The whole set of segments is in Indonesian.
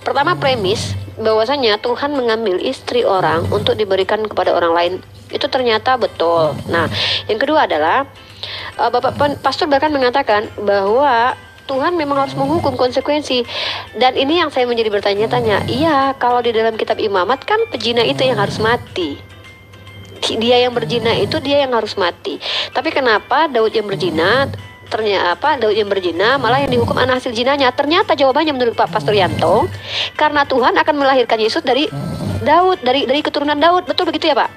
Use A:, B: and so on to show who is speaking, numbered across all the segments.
A: Pertama, premis bahwasanya Tuhan mengambil istri orang untuk diberikan kepada orang lain itu ternyata betul. Nah, yang kedua adalah pastor bahkan mengatakan bahwa Tuhan memang harus menghukum konsekuensi. Dan ini yang saya menjadi bertanya-tanya. Iya, kalau di dalam kitab Imamat kan pezina itu yang harus mati. Dia yang berzina itu dia yang harus mati. Tapi kenapa Daud yang berzina Daud yang berzina malah yang dihukum anak hasil zinanya? Ternyata jawabannya menurut Pak Pastor Yanto, karena Tuhan akan melahirkan Yesus dari Daud, dari keturunan Daud. Betul begitu ya, Pak?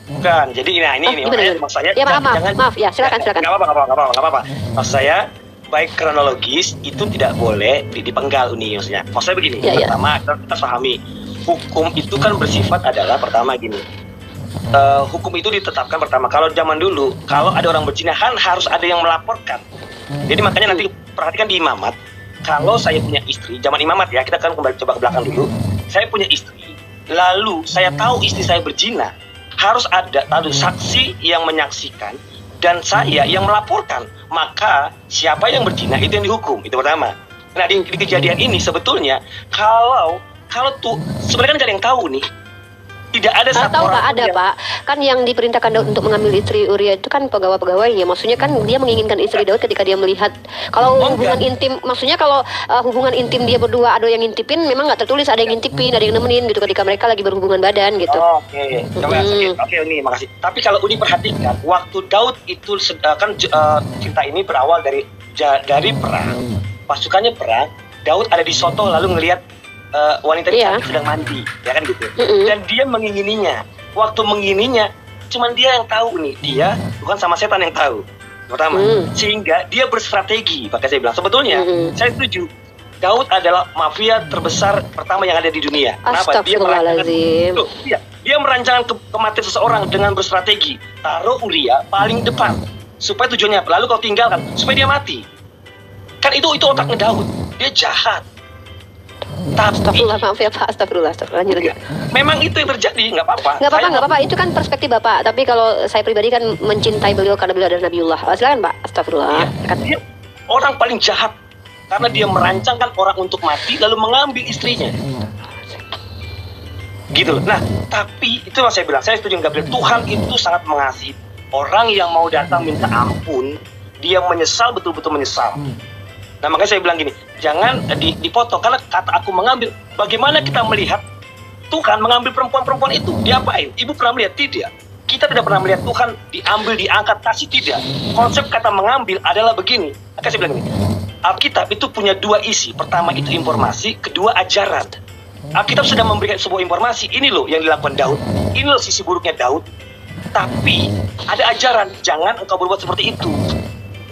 B: Bukan. Jadi ini maksud saya.
A: Ya, maaf ya, silakan.
B: Nggak apa-apa. Maksud saya baik kronologis itu tidak boleh dipenggal Uni maksudnya. Maksudnya begini. Pertama kita pahami hukum itu kan bersifat adalah pertama gini. Hukum itu ditetapkan pertama. Kalau zaman dulu, kalau ada orang berzina kan harus ada yang melaporkan. Jadi makanya nanti perhatikan di Imamat. Kalau saya punya istri, zaman Imamat ya, kita kan kembali coba ke belakang dulu. Saya punya istri, lalu saya tahu istri saya berzina, harus ada saksi yang menyaksikan dan saya yang melaporkan. Maka siapa yang berzina itu yang dihukum. Itu pertama. Nah di kejadian ini sebetulnya kalau tuh sebenarnya kan gak ada yang tahu nih. Tidak ada satu
A: tahu
B: orang
A: Pak, ada Pak. Kan yang diperintahkan Daud untuk mengambil istri Uria itu kan pegawai-pegawainya. Maksudnya kan dia menginginkan istri Daud ketika dia melihat kalau hubungan intim, maksudnya kalau hubungan intim dia berdua ada yang ngintipin, memang nggak tertulis ada yang ngintipin, ada yang nemenin gitu ketika mereka lagi berhubungan badan gitu.
B: Oke. Oke, Uni, makasih. Tapi kalau Uni perhatikan, waktu Daud itu kan cerita ini berawal dari perang, pasukannya perang, Daud ada di soto lalu ngelihat wanita itu sedang mandi, ya kan gitu. Dan dia mengingininya. Waktu mengingininya, cuman dia yang tahu nih. Dia bukan sama setan yang tahu. Pertama, sehingga dia berstrategi. Makanya saya bilang sebetulnya, saya setuju. Daud adalah mafia terbesar pertama yang ada di dunia. Kenapa? Dia merancangkan kematian seseorang dengan berstrategi. Taruh Uria paling depan, supaya tujuannya. Lalu kau tinggalkan, supaya dia mati. Kan itu otaknya Daud. Dia jahat.
A: Astagfirullah, maaf ya Pak, astagfirullah, lanjut.
B: Memang itu yang terjadi, nggak apa-apa,
A: itu kan perspektif Bapak. Tapi kalau saya pribadi kan mencintai beliau karena beliau adalah Nabiullah. Silakan Pak, astagfirullah.
B: Dia orang paling jahat karena dia merancangkan orang untuk mati lalu mengambil istrinya. Gitu. Nah, tapi itu yang saya bilang, saya setuju Gabriel. Tuhan itu sangat mengasihi orang yang mau datang minta ampun, dia menyesal, betul-betul menyesal. Nah makanya saya bilang gini, jangan dipotong karena kata aku mengambil. Bagaimana kita melihat Tuhan mengambil perempuan-perempuan itu? Diapain? Ibu pernah melihat? Tidak. Kita tidak pernah melihat Tuhan diambil, diangkat, kasih, tidak. Konsep kata mengambil adalah begini. Makanya saya bilang gini, Alkitab itu punya dua isi. Pertama itu informasi, kedua ajaran. Alkitab sedang memberikan sebuah informasi. Ini loh yang dilakukan Daud. Ini loh sisi buruknya Daud. Tapi ada ajaran, jangan engkau berbuat seperti itu.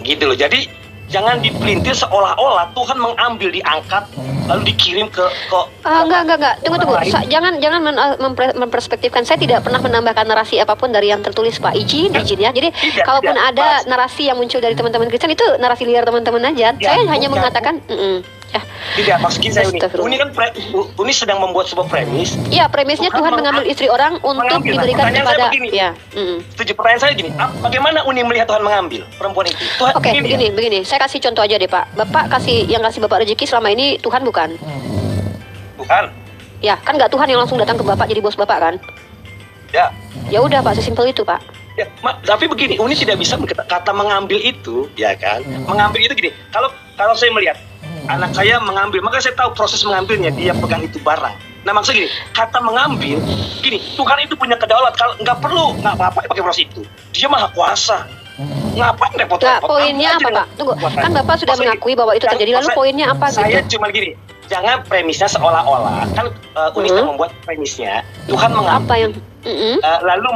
B: Gitu loh. Jadi jangan dipelintir seolah-olah Tuhan mengambil, diangkat, lalu dikirim ke
A: enggak. Tunggu. Jangan memperspektifkan. Saya tidak pernah menambahkan narasi apapun dari yang tertulis Pak. Izin ya. Jadi kalaupun ada narasi yang muncul dari teman-teman Kristen itu narasi liar teman-teman aja. Saya hanya mengatakan
B: tidak, maksudnya saya Uni kan Uni sedang membuat sebuah premis.
A: Iya, premisnya Tuhan mengambil istri orang untuk diberikan kepada.
B: Setuju. Pertanyaan saya gini, bagaimana Uni melihat Tuhan mengambil perempuan itu?
A: Oke, begini. Saya kasih contoh aja deh Pak. Bapak kasih Bapak rezeki selama ini Tuhan bukan?
B: Bukan.
A: Ya, kan nggak Tuhan yang langsung datang ke Bapak jadi bos Bapak kan?
B: Ya.
A: Ya udah Pak, sesimpel itu Pak.
B: Ya, tapi begini, Uni tidak bisa kata mengambil itu, ya kan? Mengambil itu gini. Kalau saya melihat anak saya mengambil, maka saya tahu proses mengambilnya, dia pegang itu barang. Nah maksudnya gini, kata mengambil, gini, Tuhan itu punya kedaulatan. Kalau nggak apa-apa pakai proses itu. Dia maha kuasa. Ngapain repot-repot?
A: Poinnya apa Pak? Tunggu, kan Bapak sudah mengakui bahwa itu terjadi, lalu poinnya apa gitu?
B: Saya cuma gini, jangan premisnya seolah-olah, kan Uni membuat premisnya, Tuhan mengambil.
A: Apa yang?
B: Lalu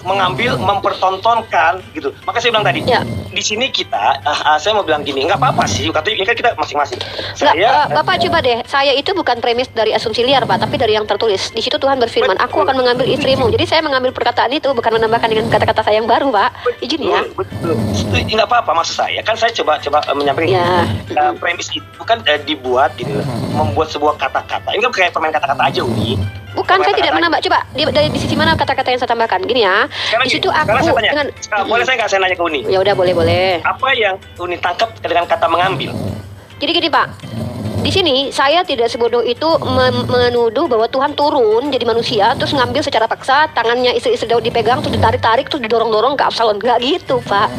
B: mengambil, mempertontonkan gitu. Maka saya bilang tadi, di sini kita, saya mau bilang gini, nggak apa-apa sih, katanya ini kan kita masing-masing.
A: Bapak coba deh, saya itu bukan premis dari asumsi liar Pak, tapi dari yang tertulis. Di situ Tuhan berfirman, aku akan mengambil istrimu. Jadi saya mengambil perkataan itu, bukan menambahkan dengan kata-kata saya yang baru Pak. Izin ya.
B: Betul. Nggak apa-apa, maksud saya kan saya coba menyampaikan premis itu kan dibuat gitu, membuat sebuah kata-kata. Ini kan kayak permain kata-kata aja Uni.
A: Bukan, saya tidak menambah. Coba di sisi mana kata-kata yang saya tambahkan? Gini ya. Di situ aku dengan
B: boleh saya nggak, saya nanya ke Uni.
A: Ya udah, boleh.
B: Apa yang Uni tangkap dengan kata mengambil?
A: Jadi gini Pak, di sini saya tidak sebodoh itu menuduh bahwa Tuhan turun jadi manusia terus ngambil secara paksa tangannya istri-istri Daud dipegang terus ditarik-tarik terus didorong-dorong ke Absalom. Enggak gitu, Pak.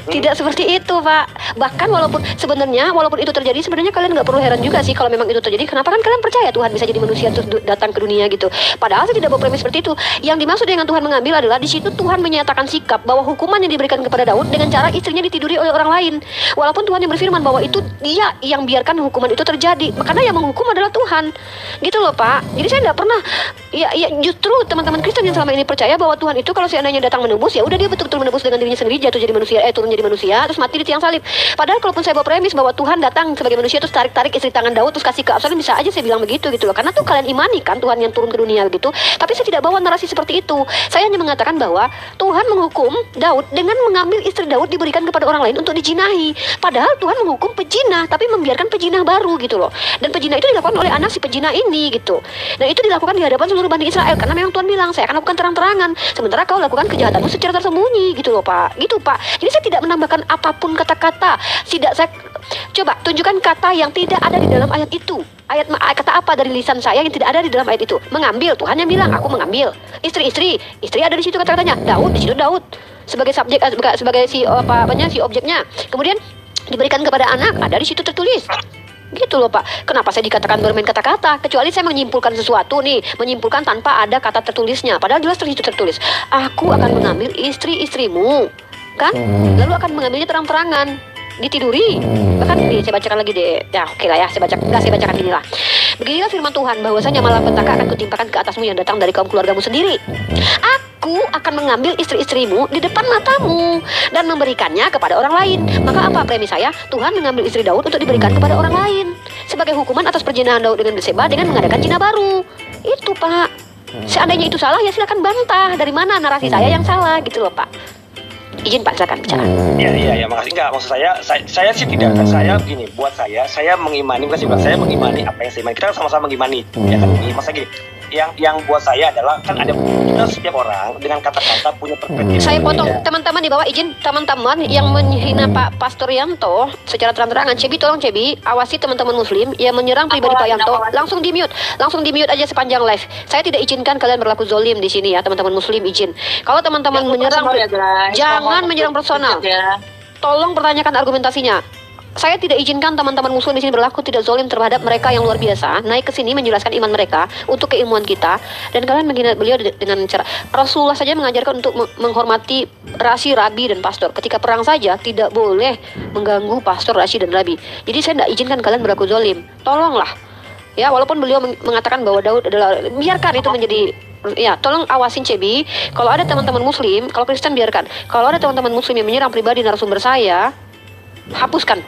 A: Tidak seperti itu, Pak. Bahkan walaupun itu terjadi, sebenarnya kalian nggak perlu heran juga sih kalau memang itu terjadi. Kenapa kan kalian percaya Tuhan bisa jadi manusia terus datang ke dunia gitu? Padahal saya tidak bawa premis seperti itu. Yang dimaksud dengan Tuhan mengambil adalah di situ Tuhan menyatakan sikap bahwa hukuman yang diberikan kepada Daud dengan cara istrinya ditiduri oleh orang lain. Walaupun Tuhan yang berfirman bahwa itu dia yang biarkan hukuman itu terjadi. Karena yang menghukum adalah Tuhan. Gitu loh, Pak. Jadi saya nggak pernah ya justru teman-teman Kristen yang selama ini percaya bahwa Tuhan itu kalau seandainya datang menebus, ya udah dia betul-betul menebus dengan dirinya sendiri, jatuh jadi manusia, turun jadi manusia terus mati di tiang salib. Padahal kalaupun saya bawa premis bahwa Tuhan datang sebagai manusia terus tarik-tarik istri tangan Daud terus kasih ke Absalom, bisa aja saya bilang begitu gitu loh. Karena tuh kalian imani kan Tuhan yang turun ke dunia gitu. Tapi saya tidak bawa narasi seperti itu. Saya hanya mengatakan bahwa Tuhan menghukum Daud dengan mengambil istri Daud diberikan kepada orang lain untuk dijinahi. Padahal Tuhan menghukum pejinah tapi membiarkan pejinah baru gitu loh. Dan pejinah itu dilakukan oleh anak si pejinah ini gitu. Dan itu dilakukan di hadapan seluruh Bani Israel karena memang Tuhan bilang saya akan lakukan terang-terangan sementara kau lakukan kejahatanmu secara tersembunyi gitu loh, Pak. Gitu, Pak. Jadi saya tidak menambahkan apapun kata-kata. Tidak, saya coba tunjukkan kata yang tidak ada di dalam ayat itu. Kata apa dari lisan saya yang tidak ada di dalam ayat itu? Mengambil, Tuhan yang bilang aku mengambil. Istri ada di situ kata-katanya. Daud di situ Daud sebagai subjek, sebagai si si objeknya. Kemudian diberikan kepada anak, ada di situ tertulis. Gitu loh, Pak. Kenapa saya dikatakan bermain kata-kata? Kecuali saya menyimpulkan sesuatu nih, menyimpulkan tanpa ada kata tertulisnya. Padahal jelas di situ tertulis, aku akan mengambil istri-istrimu, kan? Lalu akan mengambilnya terang-terangan, ditiduri. Bahkan nih, saya bacakan lagi deh. Ya, oke lah ya, saya bacakan inilah. Beginilah firman Tuhan, bahwasanya malapetaka akan kutimpakan ke atasmu yang datang dari kaum keluargamu sendiri. Aku akan mengambil istri-istrimu di depan matamu dan memberikannya kepada orang lain. Maka apa premis saya? Tuhan mengambil istri Daud untuk diberikan kepada orang lain sebagai hukuman atas perjinahan Daud dengan Batseba dengan mengadakan zina baru. Itu, Pak. Seandainya itu salah ya silakan bantah. Dari mana narasi saya yang salah gitu loh, Pak. Izin Pak, silakan bicara.
B: Iya, makasih. Enggak, maksud saya sih tidak. Saya begini, buat saya mengimani, saya mengimani apa yang saya imani. Kita sama-sama mengimani, ya kan? Masa gini, yang buat saya adalah kan ada kita setiap orang dengan kata-kata punya perspektif.
A: Saya potong teman-teman di bawah, izin teman-teman yang menghina Pak Pastor Yanto secara terang-terangan. Cebi, tolong Cebi awasi teman-teman Muslim yang menyerang pribadi Pak Yanto, langsung di mute aja sepanjang live. Saya tidak izinkan kalian berlaku zolim di sini ya, teman-teman Muslim, izin. Kalau teman-teman menyerang, jangan menyerang personal. Tolong pertanyakan argumentasinya. Saya tidak izinkan teman-teman Muslim di sini berlaku tidak zolim terhadap mereka yang luar biasa, naik ke sini menjelaskan iman mereka untuk keilmuan kita, dan kalian menghina beliau dengan cara Rasulullah saja mengajarkan untuk menghormati rasi, rabi, dan pastor. Ketika perang saja tidak boleh mengganggu pastor, rasi, dan rabi. Jadi saya tidak izinkan kalian berlaku zolim. Tolonglah. Ya, walaupun beliau mengatakan bahwa Daud adalah, biarkan itu menjadi, ya, tolong awasin Cebi. Kalau ada teman-teman Muslim, kalau Kristen biarkan. Kalau ada teman-teman Muslim yang menyerang pribadi narasumber saya, hapuskan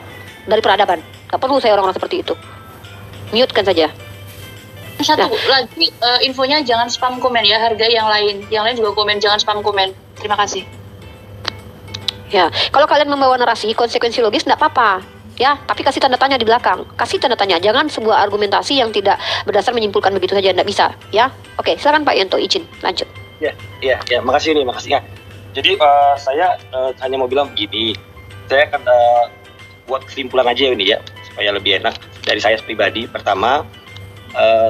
A: dari peradaban. Gak perlu saya orang-orang seperti itu. Mute kan saja.
C: Satu lagi, infonya jangan spam komen ya, hargai yang lain. Yang lain juga komen, jangan spam komen. Terima kasih.
A: Ya, kalau kalian membawa narasi konsekuensi logis tidak apa-apa. Ya, tapi kasih tanda tanya di belakang. Kasih tanda tanya, jangan sebuah argumentasi yang tidak berdasar menyimpulkan begitu saja, tidak bisa. Ya, oke, silakan Pak Yanto, izin lanjut.
B: Ya, makasih ya. Jadi saya hanya mau bilang begini. Saya akan buat kesimpulan aja ini ya, supaya lebih enak dari saya pribadi. Pertama,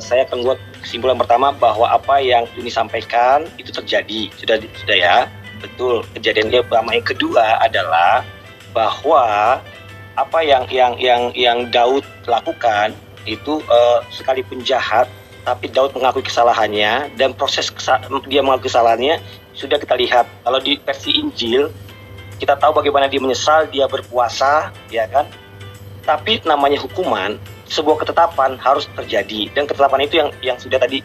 B: saya akan buat kesimpulan pertama bahwa apa yang Yuni sampaikan itu terjadi, sudah ya, betul kejadian dia. Yang kedua adalah bahwa apa yang Daud lakukan itu sekalipun jahat, tapi Daud mengakui kesalahannya dan proses dia mengakui kesalahannya sudah kita lihat. Kalau di versi Injil kita tahu bagaimana dia menyesal, dia berpuasa, ya kan? Tapi namanya hukuman, sebuah ketetapan harus terjadi, dan ketetapan itu yang sudah tadi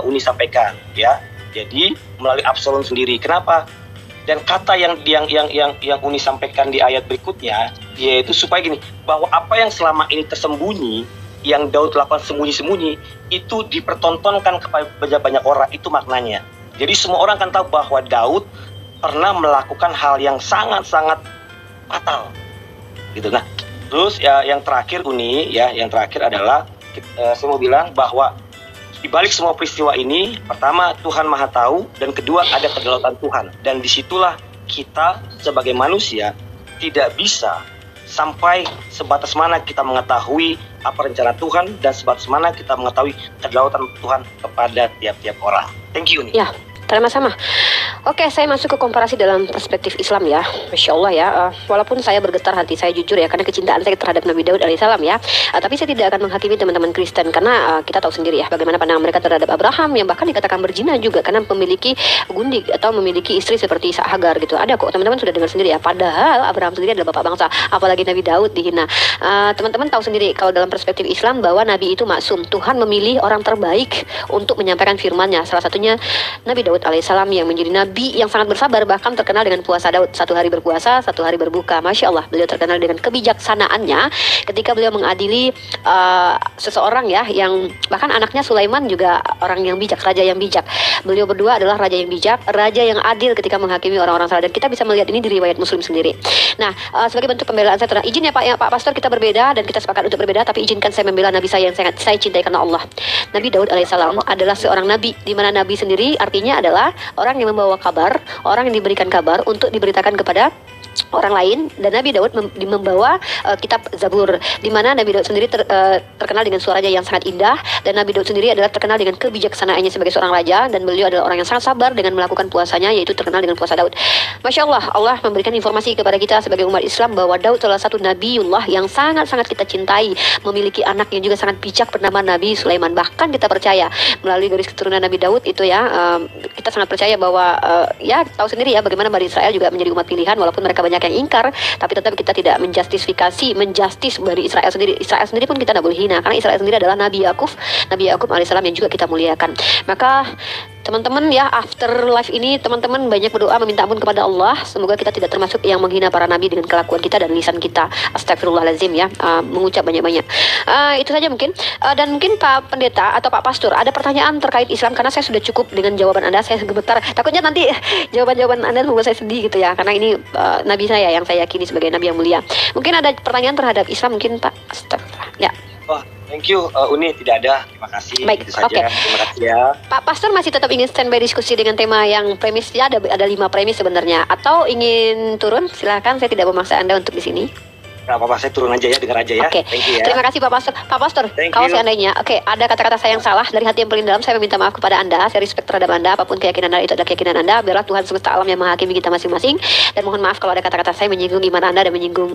B: Uni sampaikan, ya. Jadi melalui Absalom sendiri. Kenapa? Dan kata yang Uni sampaikan di ayat berikutnya, yaitu supaya gini, bahwa apa yang selama ini tersembunyi, yang Daud lakukan sembunyi-sembunyi, itu dipertontonkan kepada banyak orang, itu maknanya. Jadi semua orang akan tahu bahwa Daud pernah melakukan hal yang sangat-sangat fatal, gitu. Nah, terus ya yang terakhir Uni, ya yang terakhir adalah saya mau bilang bahwa di balik semua peristiwa ini, pertama Tuhan Maha Tahu, dan kedua ada kedaulatan Tuhan. Dan disitulah kita sebagai manusia tidak bisa sampai sebatas mana kita mengetahui apa rencana Tuhan dan sebatas mana kita mengetahui kedaulatan Tuhan kepada tiap-tiap orang. Thank you nih.
A: Ya, sama-sama. Oke, saya masuk ke komparasi dalam perspektif Islam ya. Masya Allah ya, walaupun saya bergetar hati saya jujur ya, karena kecintaan saya terhadap Nabi Daud alaihissalam ya. Tapi saya tidak akan menghakimi teman-teman Kristen, karena kita tahu sendiri ya bagaimana pandangan mereka terhadap Abraham yang bahkan dikatakan berzina juga karena memiliki gundik atau memiliki istri seperti Hagar gitu. Ada kok, teman-teman sudah dengar sendiri ya. Padahal Abraham sendiri adalah bapak bangsa, apalagi Nabi Daud dihina. Teman-teman tahu sendiri kalau dalam perspektif Islam bahwa Nabi itu maksum. Tuhan memilih orang terbaik untuk menyampaikan firman-Nya. Salah satunya Nabi Daud alaihissalam yang menjadi nabi yang sangat bersabar, bahkan terkenal dengan puasa Daud, 1 hari berpuasa, 1 hari berbuka. Masya Allah, beliau terkenal dengan kebijaksanaannya ketika beliau mengadili seseorang ya, yang bahkan anaknya Sulaiman juga orang yang bijak, raja yang bijak. Beliau berdua adalah raja yang bijak, raja yang adil ketika menghakimi orang-orang salah, dan kita bisa melihat ini di riwayat Muslim sendiri. Nah, sebagai bentuk pembelaan saya, izin ya Pak Pastor, kita berbeda dan kita sepakat untuk berbeda, tapi izinkan saya membela Nabi saya yang sangat saya cintai karena Allah. Nabi Daud alaihissalam adalah seorang nabi, di mana nabi sendiri artinya adalah orang yang membawa kabar, orang yang diberikan kabar untuk diberitakan kepada orang lain. Dan Nabi Daud membawa kitab Zabur, di mana Nabi Daud sendiri terkenal dengan suaranya yang sangat indah, dan Nabi Daud sendiri adalah terkenal dengan kebijaksanaannya sebagai seorang raja, dan beliau adalah orang yang sangat sabar dengan melakukan puasanya, yaitu terkenal dengan puasa Daud. Masya Allah, Allah memberikan informasi kepada kita sebagai umat Islam bahwa Daud salah satu Nabiullah yang sangat-sangat kita cintai, memiliki anak yang juga sangat bijak bernama Nabi Sulaiman. Bahkan kita percaya melalui garis keturunan Nabi Daud itu ya, kita sangat percaya bahwa ya tahu sendiri ya bagaimana Bani Israel juga menjadi umat pilihan, walaupun mereka banyak yang ingkar, tapi tetap kita tidak menjustis Bani Israel sendiri. Israel sendiri pun kita tidak boleh hina, karena Israel sendiri adalah Nabi Yakub alaihissalam yang juga kita muliakan. Maka teman-teman ya, after life ini teman-teman banyak berdoa meminta ampun kepada Allah. Semoga kita tidak termasuk yang menghina para nabi dengan kelakuan kita dan lisan kita. Astagfirullahaladzim ya, mengucap banyak-banyak. Itu saja mungkin. Dan mungkin Pak Pendeta atau Pak Pastor ada pertanyaan terkait Islam, karena saya sudah cukup dengan jawaban Anda. Saya gemetar, takutnya nanti jawaban-jawaban Anda membuat saya sedih gitu ya, karena ini nabi saya yang saya yakini sebagai nabi yang mulia. Mungkin ada pertanyaan terhadap Islam mungkin Pak. Astagfirullah. Ya.
B: Wah, thank you Uni, tidak ada. Terima kasih.
A: Baik,
B: itu saja.
A: oke.
B: Terima kasih ya.
A: Pak Pastor masih tetap ingin standby diskusi dengan tema yang premisnya ada 5 premis sebenarnya, atau ingin turun? Silakan, saya tidak memaksa Anda untuk di sini.
B: Nggak apa-apa, saya turun aja ya, dengar aja ya.
A: Oke.
B: Thank you ya.
A: Terima kasih Pak Pastor. Pak Pastor,
B: Thank
A: kalau
B: you.
A: seandainya ada kata-kata saya yang salah dari hati yang paling dalam, saya meminta maaf kepada Anda. Saya respect terhadap Anda, apapun keyakinan Anda itu adalah keyakinan Anda. Biarlah Tuhan semesta alam yang menghakimi kita masing-masing. Dan mohon maaf kalau ada kata-kata saya menyinggung iman Anda dan menyinggung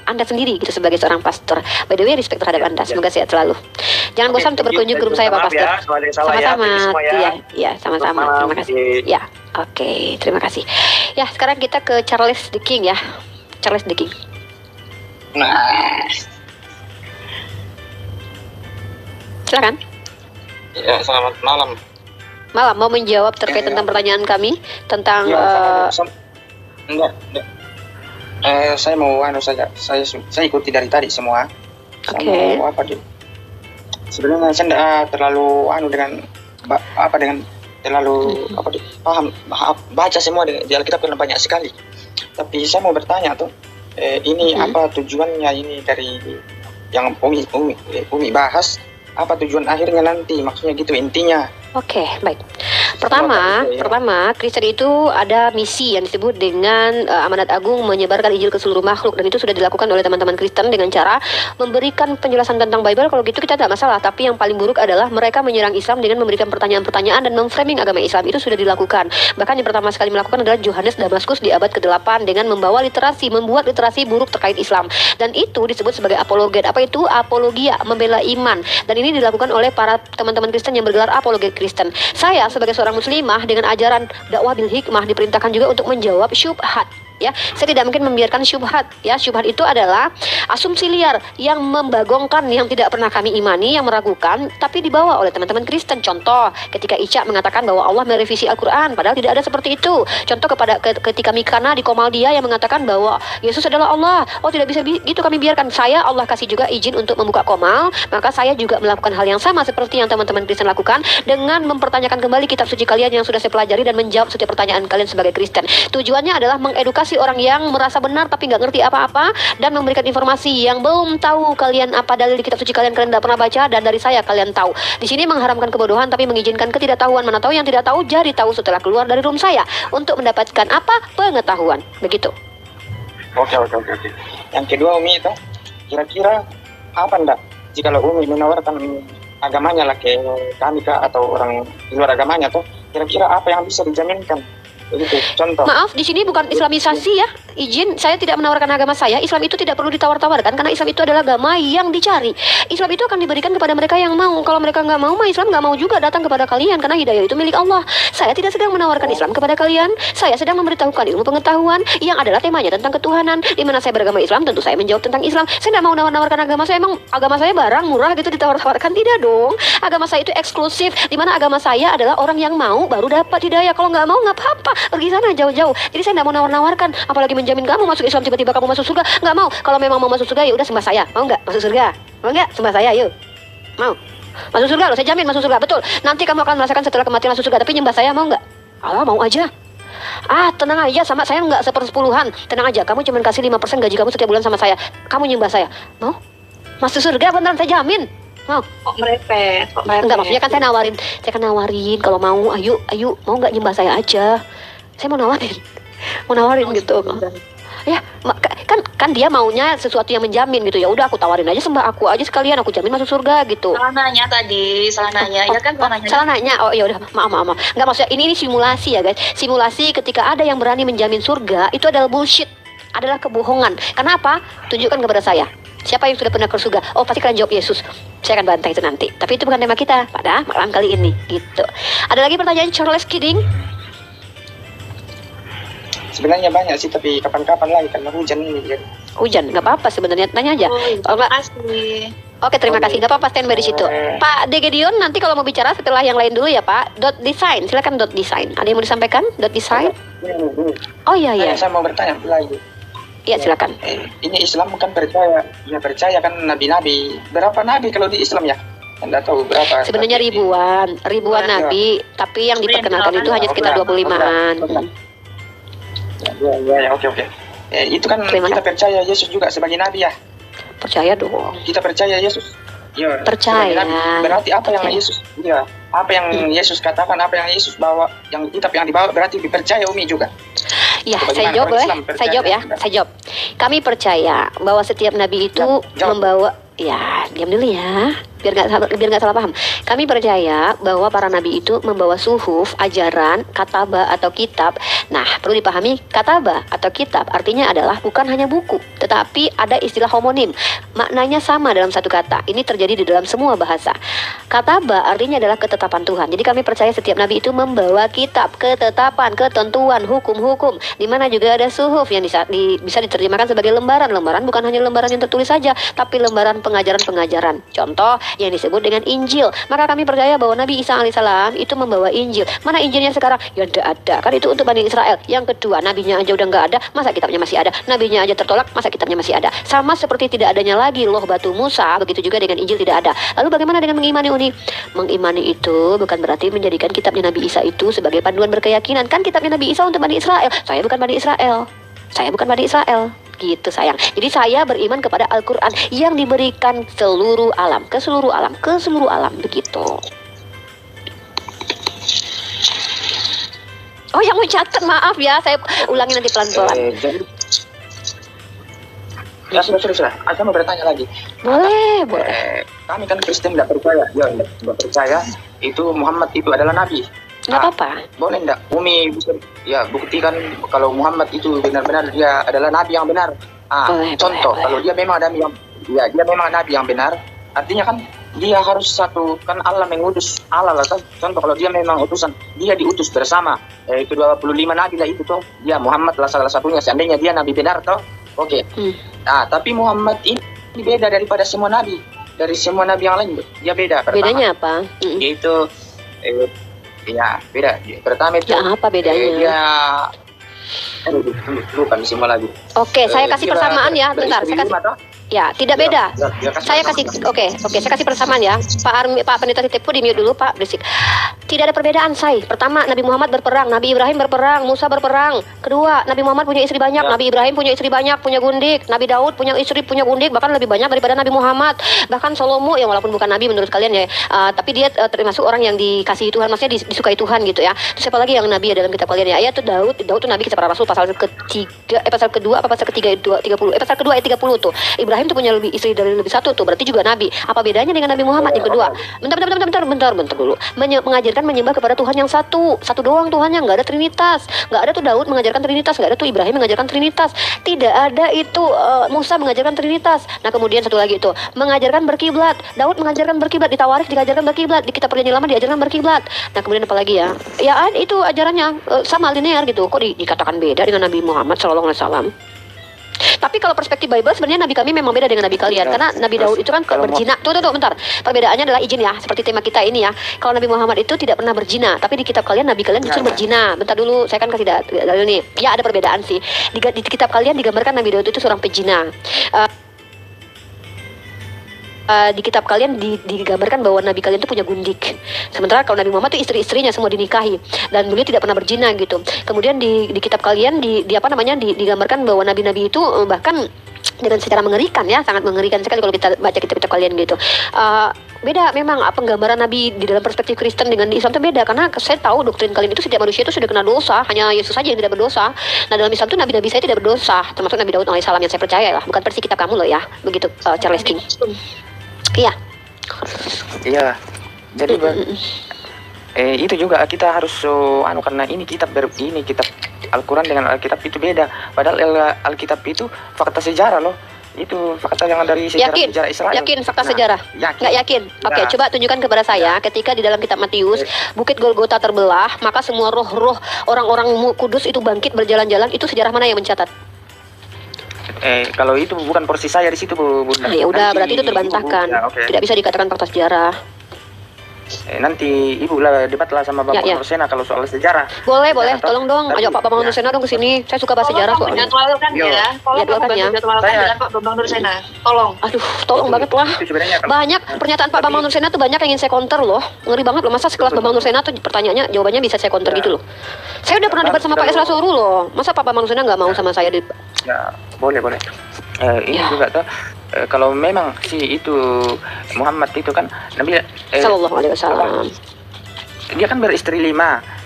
A: Anda sendiri gitu sebagai seorang pastor. By the way, respect terhadap Anda. Semoga sehat selalu. Jangan bosan untuk berkunjung ke rumah saya Pak Pastor. Sama-sama. Iya, sama-sama. Terima kasih. Ya, oke. Terima kasih. Ya, sekarang kita ke Charles the King ya. Charles the King.
D: Nah,
A: Silakan.
D: ya selamat malam.
A: Malam mau menjawab terkait tentang pertanyaan kami tentang
D: Enggak. Saya mau saja. Saya ikuti dari tadi semua.
A: Oke.
D: Saya mau sebenarnya saya tidak terlalu dengan terlalu paham baca semua di Alkitab karena banyak sekali. Tapi saya mau bertanya tuh, ini apa tujuannya ini dari yang Umi bahas? Apa tujuan akhirnya nanti? Maksudnya gitu intinya.
A: Oke, baik. Pertama, Kristen itu ada misi yang disebut dengan amanat agung menyebarkan Injil ke seluruh makhluk, dan itu sudah dilakukan oleh teman-teman Kristen dengan cara memberikan penjelasan tentang Bible. Kalau gitu kita tidak masalah, tapi yang paling buruk adalah mereka menyerang Islam dengan memberikan pertanyaan-pertanyaan dan memframing agama Islam. Itu sudah dilakukan. Bahkan yang pertama sekali melakukan adalah Yohanes Damaskus di abad ke-8 dengan membuat literasi buruk terkait Islam. Dan itu disebut sebagai apologet. Apa itu? Apologia, membela iman. Dan ini dilakukan oleh para teman-teman Kristen yang bergelar apologet Kristen. Saya sebagai seorang muslimah dengan ajaran dakwah bil hikmah diperintahkan juga untuk menjawab syubhat. Ya, saya tidak mungkin membiarkan syubhat. Ya, syubhat itu adalah asumsi liar yang membagongkan, yang tidak pernah kami imani, yang meragukan, tapi dibawa oleh teman-teman Kristen. Contoh, ketika Ica mengatakan bahwa Allah merevisi Al-Quran, padahal tidak ada seperti itu. Contoh ketika Mikana di Komaldia yang mengatakan bahwa Yesus adalah Allah. Oh, tidak bisa gitu kami biarkan. Allah kasih juga izin untuk membuka Komal, maka saya juga melakukan hal yang sama seperti yang teman-teman Kristen lakukan dengan mempertanyakan kembali kitab suci kalian yang sudah saya pelajari dan menjawab setiap pertanyaan kalian sebagai Kristen. Tujuannya adalah mengedukasi orang yang merasa benar tapi nggak ngerti apa-apa, dan memberikan informasi yang belum tahu kalian apa dalil di kitab suci kalian tidak pernah baca, dan dari saya kalian tahu. Di sini mengharamkan kebodohan tapi mengizinkan ketidaktahuan. Mana tahu yang tidak tahu jadi tahu setelah keluar dari room saya untuk mendapatkan apa? Pengetahuan. Begitu.
D: Oke. Yang kedua Umi itu kira-kira apa enggak jika Umi menawarkan agamanya lah ke kami kah atau orang di luar agamanya tuh, kira-kira apa yang bisa dijaminkan? Begitu, contoh.
A: Maaf, di sini bukan Islamisasi ya. Izin, saya tidak menawarkan agama saya. Islam itu tidak perlu ditawar-tawarkan karena Islam itu adalah agama yang dicari. Islam itu akan diberikan kepada mereka yang mau. Kalau mereka nggak mau, Islam nggak mau juga datang kepada kalian karena hidayah itu milik Allah. Saya tidak sedang menawarkan Islam kepada kalian. Saya sedang memberitahukan ilmu pengetahuan yang adalah temanya tentang ketuhanan. Di mana saya beragama Islam, tentu saya menjawab tentang Islam. Saya tidak mau nawar-nawarkan agama saya. Emang agama saya barang murah gitu ditawar-tawarkan? Tidak dong. Agama saya itu eksklusif. Di mana agama saya adalah orang yang mau baru dapat hidayah. Kalau nggak mau nggak apa-apa. Pergi sana jauh-jauh. Jadi saya tidak mau nawar-nawarkan, apalagi menjamin kamu masuk Islam tiba-tiba kamu masuk surga. Nggak mau. Kalau memang mau masuk surga ya udah sembah saya. Mau nggak masuk surga? Mau nggak sembah saya? Yuk. Mau. Masuk surga loh, saya jamin masuk surga. Betul. Nanti kamu akan merasakan setelah kematian masuk surga. Tapi nyembah saya mau nggak? Allah mau aja. Tenang aja, sama saya nggak 1/10. Tenang aja, kamu cuma kasih 5% gaji kamu setiap bulan sama saya. Kamu nyembah saya. Mau? Masuk surga beneran saya jamin. Mau?
C: Kok merepet?
A: Enggak, maksudnya kan saya kan nawarin kalau mau, ayo, mau nggak nyembah saya aja. Saya mau nawarin gitu. Ya, kan dia maunya sesuatu yang menjamin gitu. Ya udah aku tawarin aja, sembah aku aja sekalian, aku jamin masuk surga gitu.
C: Salah nanya tadi, salah nanya. Ya kan salah nanya.
A: Salah nanya. Oh ya udah, maaf. Enggak, maksudnya ini simulasi ya guys. Simulasi ketika ada yang berani menjamin surga itu adalah bullshit, adalah kebohongan. Kenapa? Tunjukkan kepada saya. Siapa yang sudah pernah ke surga? Oh, pasti kalian jawab Yesus. Saya akan bantai itu nanti. Tapi itu bukan tema kita pada malam kali ini gitu. Ada lagi pertanyaan Charles Kidding?
D: Sebenarnya banyak sih, tapi kapan-kapan lagi karena hujan ini. Jadi.
A: Hujan, nggak apa-apa sebenarnya, tanya aja.
C: Terima kasih.
A: Oke, terima kasih. Nggak apa-apa, standby di situ. Pak De Gedeon, nanti kalau mau bicara setelah yang lain dulu ya Pak. .design, silakan .design. Ada yang mau disampaikan? .design? Oh iya.
D: Saya mau bertanya lagi.
A: Iya, silakan.
D: Ini Islam kan percaya kan nabi-nabi. Berapa nabi kalau di Islam ya? Anda tahu berapa?
A: Sebenarnya ribuan nabi, tapi yang diperkenalkan itu hanya sekitar 25-an.
D: Ya, oke. Itu kan kita percaya Yesus juga sebagai nabi ya.
A: Percaya dong.
D: Kita percaya Yesus. Ya,
A: percaya.
D: Berarti apa yang Yesus? Ya, apa yang Yesus katakan, apa yang Yesus bawa, yang kitab yang dibawa berarti dipercaya Umi juga.
A: Ya, saya jawab ya. Saya jawab. Kami percaya bahwa setiap nabi itu membawa. Ya, diam dulu ya, biar nggak salah paham. Kami percaya bahwa para nabi itu membawa suhuf, ajaran, kataba atau kitab. Nah, perlu dipahami, kataba atau kitab artinya adalah bukan hanya buku, tetapi ada istilah homonim. Maknanya sama dalam satu kata. Ini terjadi di dalam semua bahasa. Kataba artinya adalah ketetapan Tuhan. Jadi kami percaya setiap nabi itu membawa kitab, ketetapan, ketentuan, hukum-hukum. Di mana juga ada suhuf yang bisa diterjemahkan sebagai lembaran. Lembaran bukan hanya lembaran yang tertulis saja, tapi lembaran pengajaran-pengajaran. Contoh yang disebut dengan Injil. Maka kami percaya bahwa Nabi Isa alaihissalam itu membawa Injil. Mana Injilnya sekarang? Ya tidak ada. Kan itu untuk Bani Israel. Yang kedua, nabinya aja udah nggak ada, masa kitabnya masih ada? Nabinya aja tertolak, masa kitabnya masih ada? Sama seperti tidak adanya lagi loh batu Musa, begitu juga dengan Injil tidak ada. Lalu bagaimana dengan mengimani Uni? Mengimani itu bukan berarti menjadikan kitabnya Nabi Isa itu sebagai panduan berkeyakinan. Kan kitabnya Nabi Isa untuk Bani Israel. Saya bukan Bani Israel. Gitu sayang. Jadi saya beriman kepada Al-Quran yang diberikan ke seluruh alam begitu. Oh, yang mau catat, maaf ya, saya ulangi nanti pelan-pelan.
D: Ya sudah. Saya mau bertanya lagi.
A: Boleh.
D: Kami kan Kristen tidak percaya itu Muhammad itu adalah nabi.
A: Nggak apa-apa.
D: Boleh enggak Umi bisa buktikan kalau Muhammad itu benar-benar dia adalah nabi yang benar. Contoh, kalau dia memang nabi yang benar, artinya kan dia harus satu, kan Allah mengutus Allah lah kan. Contoh kalau dia memang utusan, dia diutus bersama itu 25 nabi lah itu toh. Dia Muhammad lah salah satunya, seandainya dia nabi benar toh. Oke. Tapi Muhammad ini beda daripada semua nabi. Dari semua nabi yang lain dia beda.
A: Bedanya apa?
D: Yaitu beda. Pertama itu
A: apa bedanya?
D: Dia bukan semua lagi.
A: Oke, saya kasih persamaan ya. Bentar, saya kasih. Ya, tidak beda. Saya kasih, oke, saya kasih persamaan ya. Pak Pendeta Titipu di mute dulu, Pak, berisik. Tidak ada perbedaan, say. Pertama, Nabi Muhammad berperang, Nabi Ibrahim berperang, Musa berperang. Kedua, Nabi Muhammad punya istri banyak, Nabi Ibrahim punya istri banyak, punya gundik. Nabi Daud punya istri, punya gundik, bahkan lebih banyak daripada Nabi Muhammad. Bahkan Salomo, yang walaupun bukan Nabi menurut kalian ya, tapi dia termasuk orang yang dikasihi Tuhan, maksudnya disukai Tuhan gitu ya. Terus siapa lagi yang Nabi ya dalam kitab kalian ya? Ayat itu Daud tuh Nabi, kita para Rasul, pasal kedua ayat 30 tuh. Ibrahim Ibrahim tuh punya lebih istri dari lebih satu tuh, berarti juga nabi. Apa bedanya dengan Nabi Muhammad? Yang kedua, bentar dulu. Mengajarkan menyembah kepada Tuhan yang satu doang Tuhannya, nggak ada trinitas. Nggak ada tuh Daud mengajarkan trinitas, nggak ada tuh Ibrahim mengajarkan trinitas. Tidak ada itu Musa mengajarkan trinitas. Nah kemudian satu lagi itu mengajarkan berkiblat. Daud mengajarkan berkiblat, di Tawarikh diajarkan berkiblat, di kitab Perjanjian Lama diajarkan berkiblat. Nah kemudian apa lagi ya? Ya itu ajarannya sama linear gitu. Kok dikatakan beda dengan Nabi Muhammad Shallallahu Alaihi Wasallam? Tapi kalau perspektif Bible sebenarnya Nabi kami memang beda dengan Nabi kalian, karena Nabi Daud itu kan berzina. Tuh bentar. Perbedaannya adalah izin ya, seperti tema kita ini ya. Kalau Nabi Muhammad itu tidak pernah berzina, tapi di kitab kalian Nabi kalian justru berzina. Bentar dulu, saya kan kasih dalil nih. Ya ada perbedaan sih. Di kitab kalian digambarkan Nabi Daud itu seorang pezina. Di kitab kalian digambarkan bahwa Nabi kalian itu punya gundik. Sementara kalau Nabi Muhammad itu istri-istrinya semua dinikahi dan beliau tidak pernah berzina gitu. Kemudian di kitab kalian digambarkan bahwa nabi-nabi itu bahkan dengan secara mengerikan ya, sangat mengerikan sekali kalau kita baca kitab-kitab kalian gitu. Beda memang penggambaran Nabi di dalam perspektif Kristen dengan di Islam itu beda, karena saya tahu doktrin kalian itu setiap manusia itu sudah kena dosa, hanya Yesus saja yang tidak berdosa. Nah dalam Islam itu nabi-nabi saya tidak berdosa, termasuk Nabi Daud alaihissalam yang saya percaya lah, bukan versi kitab kamu loh ya, begitu Charles King. Iya.
D: Iya. Jadi itu juga kita harus karena ini kitab Al-Quran dengan Alkitab itu beda. Padahal Alkitab itu fakta sejarah loh. Itu fakta yang dari sejarah Israel.
A: Yakin fakta sejarah? Nggak yakin? Oke, coba tunjukkan kepada saya ketika di dalam kitab Matius Bukit Golgota terbelah, maka semua roh-roh orang-orang kudus itu bangkit berjalan-jalan. Itu sejarah mana yang mencatat?
D: Kalau itu bukan porsi saya di situ, Bunda.
A: Ya udah, berarti itu terbantahkan. Tidak bisa dikatakan fakta sejarah.
D: Nanti Ibu lah debatlah sama Bapak Nursena kalau soal sejarah.
A: Boleh. Tolong dong, ayo Pak Bambang Nursena dong ke sini. Saya suka bahas sejarah soalnya.
C: Jadwalkan ya.
A: Jadwalkan ya.
C: Dengan Pak Bambang Nursena. Tolong.
A: Aduh, tolong banget lah. Banyak pernyataan Pak Bambang Nursena tuh banyak yang ingin saya counter loh. Ngeri banget loh, masa sekelas Bambang Nursena tuh pertanyaannya jawabannya bisa saya counter gitu loh. Saya udah pernah debat sama Pak Esra Suru loh. Masa Pak Bambang Nursena nggak mau sama saya di...
D: Ya, boleh. Ini juga tuh kalau memang itu Muhammad itu kan Nabi
A: Sallallahu Alaihi Wasallam,
D: dia kan beristri 5,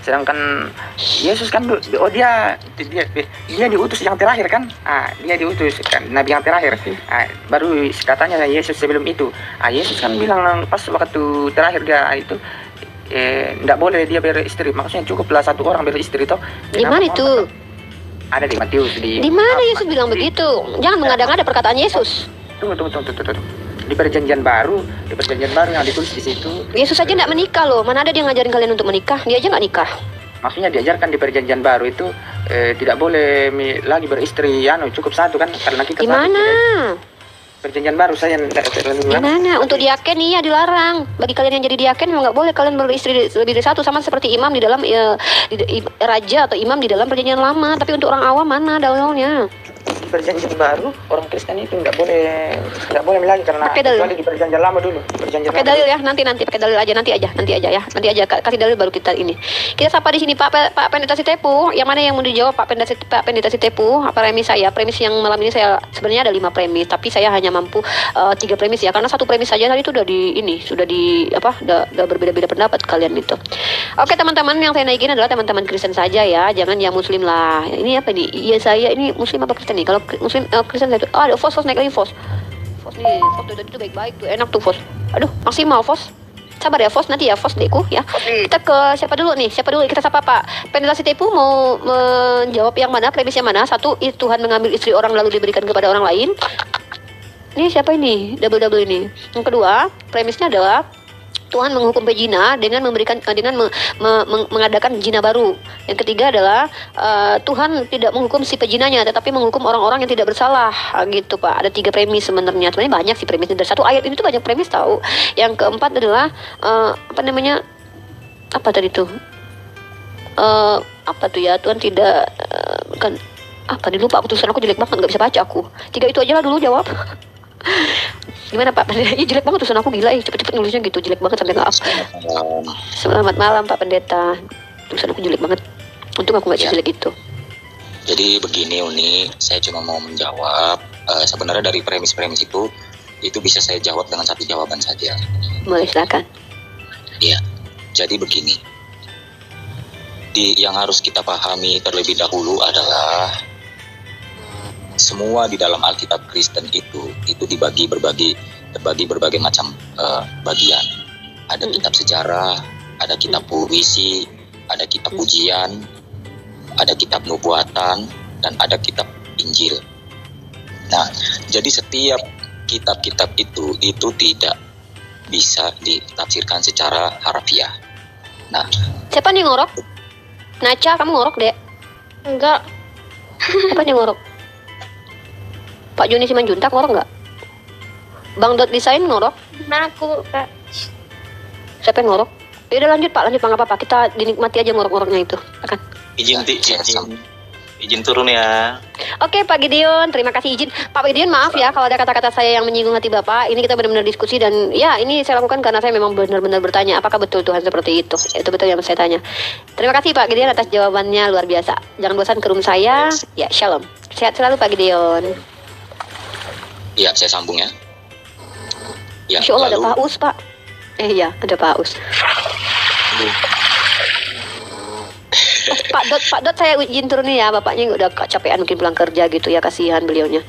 D: sedangkan Yesus kan dia diutus yang terakhir kan, dia diutus kan Nabi yang terakhir. Baru katanya Yesus sebelum itu, Yesus kan bilang pas waktu terakhir dia itu tidak boleh dia beristri, maksudnya cukuplah satu orang beristri toh.
A: Di mana itu?
D: Ada di Matius.
A: Di mana Yesus bilang begitu? Jangan mengada-ngada perkataan Yesus.
D: Tunggu. Di perjanjian baru yang ditulis di situ.
A: Yesus aja tidak menikah loh. Mana ada dia ngajarin kalian untuk menikah? Dia aja nggak nikah.
D: Maksudnya diajarkan di perjanjian baru itu tidak boleh lagi beristri, cukup satu kan, karena kita.
A: Gimana?
D: Perjanjian baru saya
A: gimana? Untuk diaken iya dilarang. Bagi kalian yang jadi diaken memang nggak boleh kalian beristri lebih dari satu, sama seperti imam di dalam raja atau imam di dalam perjanjian lama. Tapi untuk orang awam mana dalilnya?
D: Di perjanjian baru orang Kristen itu nggak boleh lagi, karena kecuali di perjanjian lama dulu.
A: Pakai dalil ya, nanti pakai dalil aja, nanti aja kasih dalil baru kita ini. Kita sapa di sini Pak Pendeta Sitepu. Yang mana yang mau dijawab Pak Pendeta Sitepu? Apa premis saya? Premis yang malam ini saya sebenarnya ada 5 premis, tapi saya hanya mampu 3 premis ya, karena 1 premis saja tadi itu udah berbeda-beda pendapat kalian itu. Oke teman-teman, yang saya naikin adalah teman-teman Kristen saja ya, jangan yang Muslim lah. Ini apa nih? Iya saya ini Muslim apa Kristen nih? Kalau Muslim Kristen saya itu ada Fos naik lagi Fos nih, Fos itu baik-baik tuh, enak tuh Fos. Aduh maksimal Fos. Sabar ya Fos, nanti ya Fos dekku ya. Kita ke siapa dulu? Kita sapa Pak Pendeta Sitepu. Mau menjawab yang mana, premis yang mana? 1, Tuhan mengambil istri orang lalu diberikan kepada orang lain. Ini siapa ini? Double ini. Yang kedua, premisnya adalah Tuhan menghukum pezina dengan mengadakan zina baru. Yang ketiga adalah Tuhan tidak menghukum si pezinanya, tetapi menghukum orang-orang yang tidak bersalah. Gitu Pak. Ada 3 premis sebenarnya. Sebenarnya banyak sih premisnya, dari 1 ayat ini tuh banyak premis tahu. Yang keempat adalah apa tadi tuh? Apa tuh ya? Tuhan tidak kan apa? Dilupa aku, tulisan aku jelek banget, nggak bisa baca aku. 3 itu aja lah dulu jawab. Gimana Pak Pendeta? Jelek banget tulisan aku, gila cepet-cepet nulisnya gitu, jelek banget sampai nggak up. Selamat malam Pak Pendeta. Tulisan aku jelek banget. Untung aku nggak jelek itu.
E: Jadi begini Uni, saya cuma mau menjawab. Sebenarnya dari premis-premis itu bisa saya jawab dengan 1 jawaban saja.
A: Boleh, silakan.
E: Iya. Jadi begini. Yang harus kita pahami terlebih dahulu adalah semua di dalam Alkitab Kristen itu dibagi berbagai macam bagian. Ada kitab sejarah, ada kitab puisi, ada kitab pujian, ada kitab nubuatan, dan ada kitab Injil. Nah, jadi setiap kitab-kitab itu tidak bisa ditafsirkan secara harfiah. Nah,
A: Siapa nih ngorok? Naca, kamu ngorok, Dek?
C: Enggak.
A: Siapa nih ngorok? Pak Joni Simanjuntak ngorok nggak? Bang Dot Desain ngorok?
C: Nah, aku Kak.
A: Siapa yang ngorok? Ya udah lanjut Pak, nggak apa-apa. Kita dinikmati aja ngorok-ngoroknya itu. Akan.
F: Izin turun ya.
A: Oke Pak Gideon, terima kasih izin. Pak Gideon maaf ya kalau ada kata-kata saya yang menyinggung hati Bapak. Ini kita benar-benar diskusi dan ya ini saya lakukan karena saya memang benar-benar bertanya apakah betul Tuhan seperti itu. Itu betul yang saya tanya. Terima kasih Pak Gideon atas jawabannya luar biasa. Jangan bosan ke room saya. Ya shalom. Sehat selalu Pak Gideon.
E: iya saya sambung ya. Ya,
A: Insya Allah ada
E: lalu
A: Pak Us Pak. Iya ada Pak Us. Pak Dot saya izin turun nih ya, bapaknya udah kecapean mungkin pulang kerja gitu ya, kasihan beliaunya.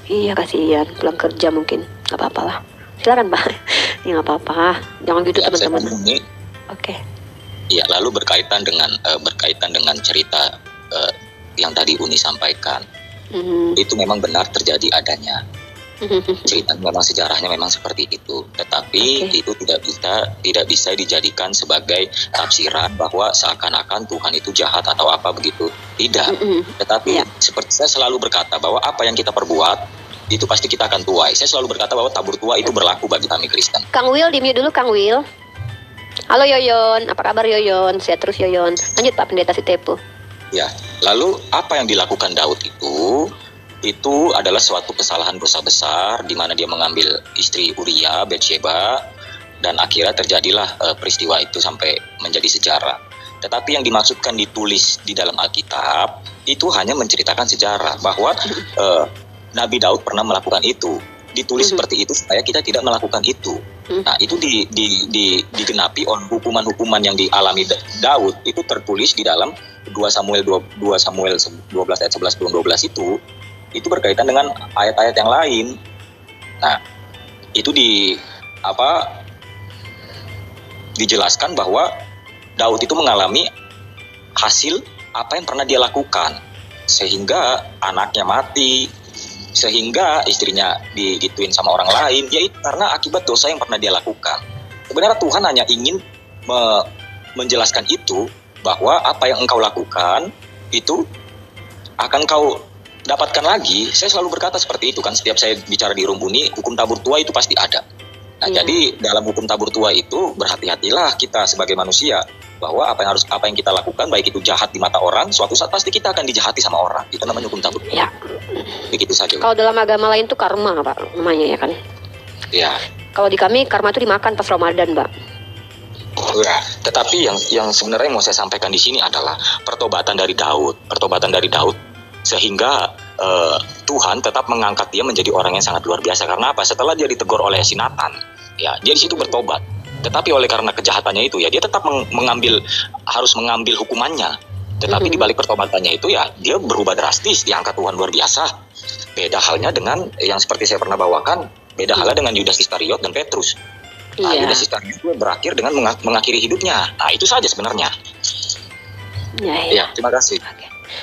A: Iya kasihan pulang kerja mungkin, nggak apa-apa lah. Silakan Pak, ya nggak apa-apa, jangan gitu
E: ya, saya
A: teman-teman.
E: sambung nih.
A: Oke.
E: Ya, lalu berkaitan dengan cerita yang tadi Uni sampaikan, itu memang benar terjadi adanya. Cerita memang sejarahnya memang seperti itu, tetapi itu tidak bisa dijadikan sebagai tafsiran bahwa seakan-akan Tuhan itu jahat atau apa begitu. Tidak. Tetapi seperti saya selalu berkata bahwa apa yang kita perbuat itu pasti kita akan tuai. Saya selalu berkata bahwa tabur tua itu berlaku bagi kami Kristen.
A: Kang Will, di-mute dulu Kang Will. Halo Yoyon, apa kabar Yoyon? Sehat terus Yoyon. Lanjut Pak Pendeta Sitepu.
E: Ya, lalu apa yang dilakukan Daud itu adalah suatu kesalahan dosa besar di mana dia mengambil istri Uria, Betsheba, dan akhirnya terjadilah peristiwa itu sampai menjadi sejarah. Tetapi yang dimaksudkan ditulis di dalam Alkitab itu hanya menceritakan sejarah bahwa Nabi Daud pernah melakukan itu. Ditulis seperti itu supaya kita tidak melakukan itu. Nah, itu digenapi oleh hukuman-hukuman yang dialami Daud itu tertulis di dalam 2 Samuel 12 ayat 11 12 itu berkaitan dengan ayat-ayat yang lain. Nah, itu dijelaskan bahwa Daud itu mengalami hasil apa yang pernah dia lakukan, sehingga anaknya mati, sehingga istrinya digituin sama orang lain, yaitu karena akibat dosa yang pernah dia lakukan. Sebenarnya Tuhan hanya ingin menjelaskan itu, bahwa apa yang engkau lakukan itu akan kau dapatkan lagi. Saya selalu berkata seperti itu kan, setiap saya bicara di Room Uni, hukum tabur tua itu pasti ada. Nah, jadi dalam hukum tabur tua itu berhati-hatilah kita sebagai manusia, bahwa apa yang kita lakukan, baik itu jahat di mata orang, suatu saat pasti kita akan dijahati sama orang. Itu namanya hukum tabur tua.
A: Ya.
E: Begitu saja.
A: Kalau dalam agama lain tuh karma Pak namanya ya kan.
E: Ya.
A: Kalau di kami karma itu dimakan pas Ramadan Pak.
E: Ya, tetapi yang sebenarnya mau saya sampaikan di sini adalah pertobatan dari Daud, sehingga Tuhan tetap mengangkat dia menjadi orang yang sangat luar biasa. Karena apa? Setelah dia ditegur oleh si Nathan, ya dia di situ bertobat. Tetapi oleh karena kejahatannya itu, ya dia tetap harus mengambil hukumannya. Tetapi di balik pertobatannya itu, ya dia berubah drastis, diangkat Tuhan luar biasa. Beda halnya dengan yang seperti saya pernah bawakan, beda halnya dengan Yudas Iskariot dan Petrus. Nah, Yudas Iskariot itu berakhir dengan mengakhiri hidupnya. Nah, itu saja sebenarnya. Ya, terima kasih.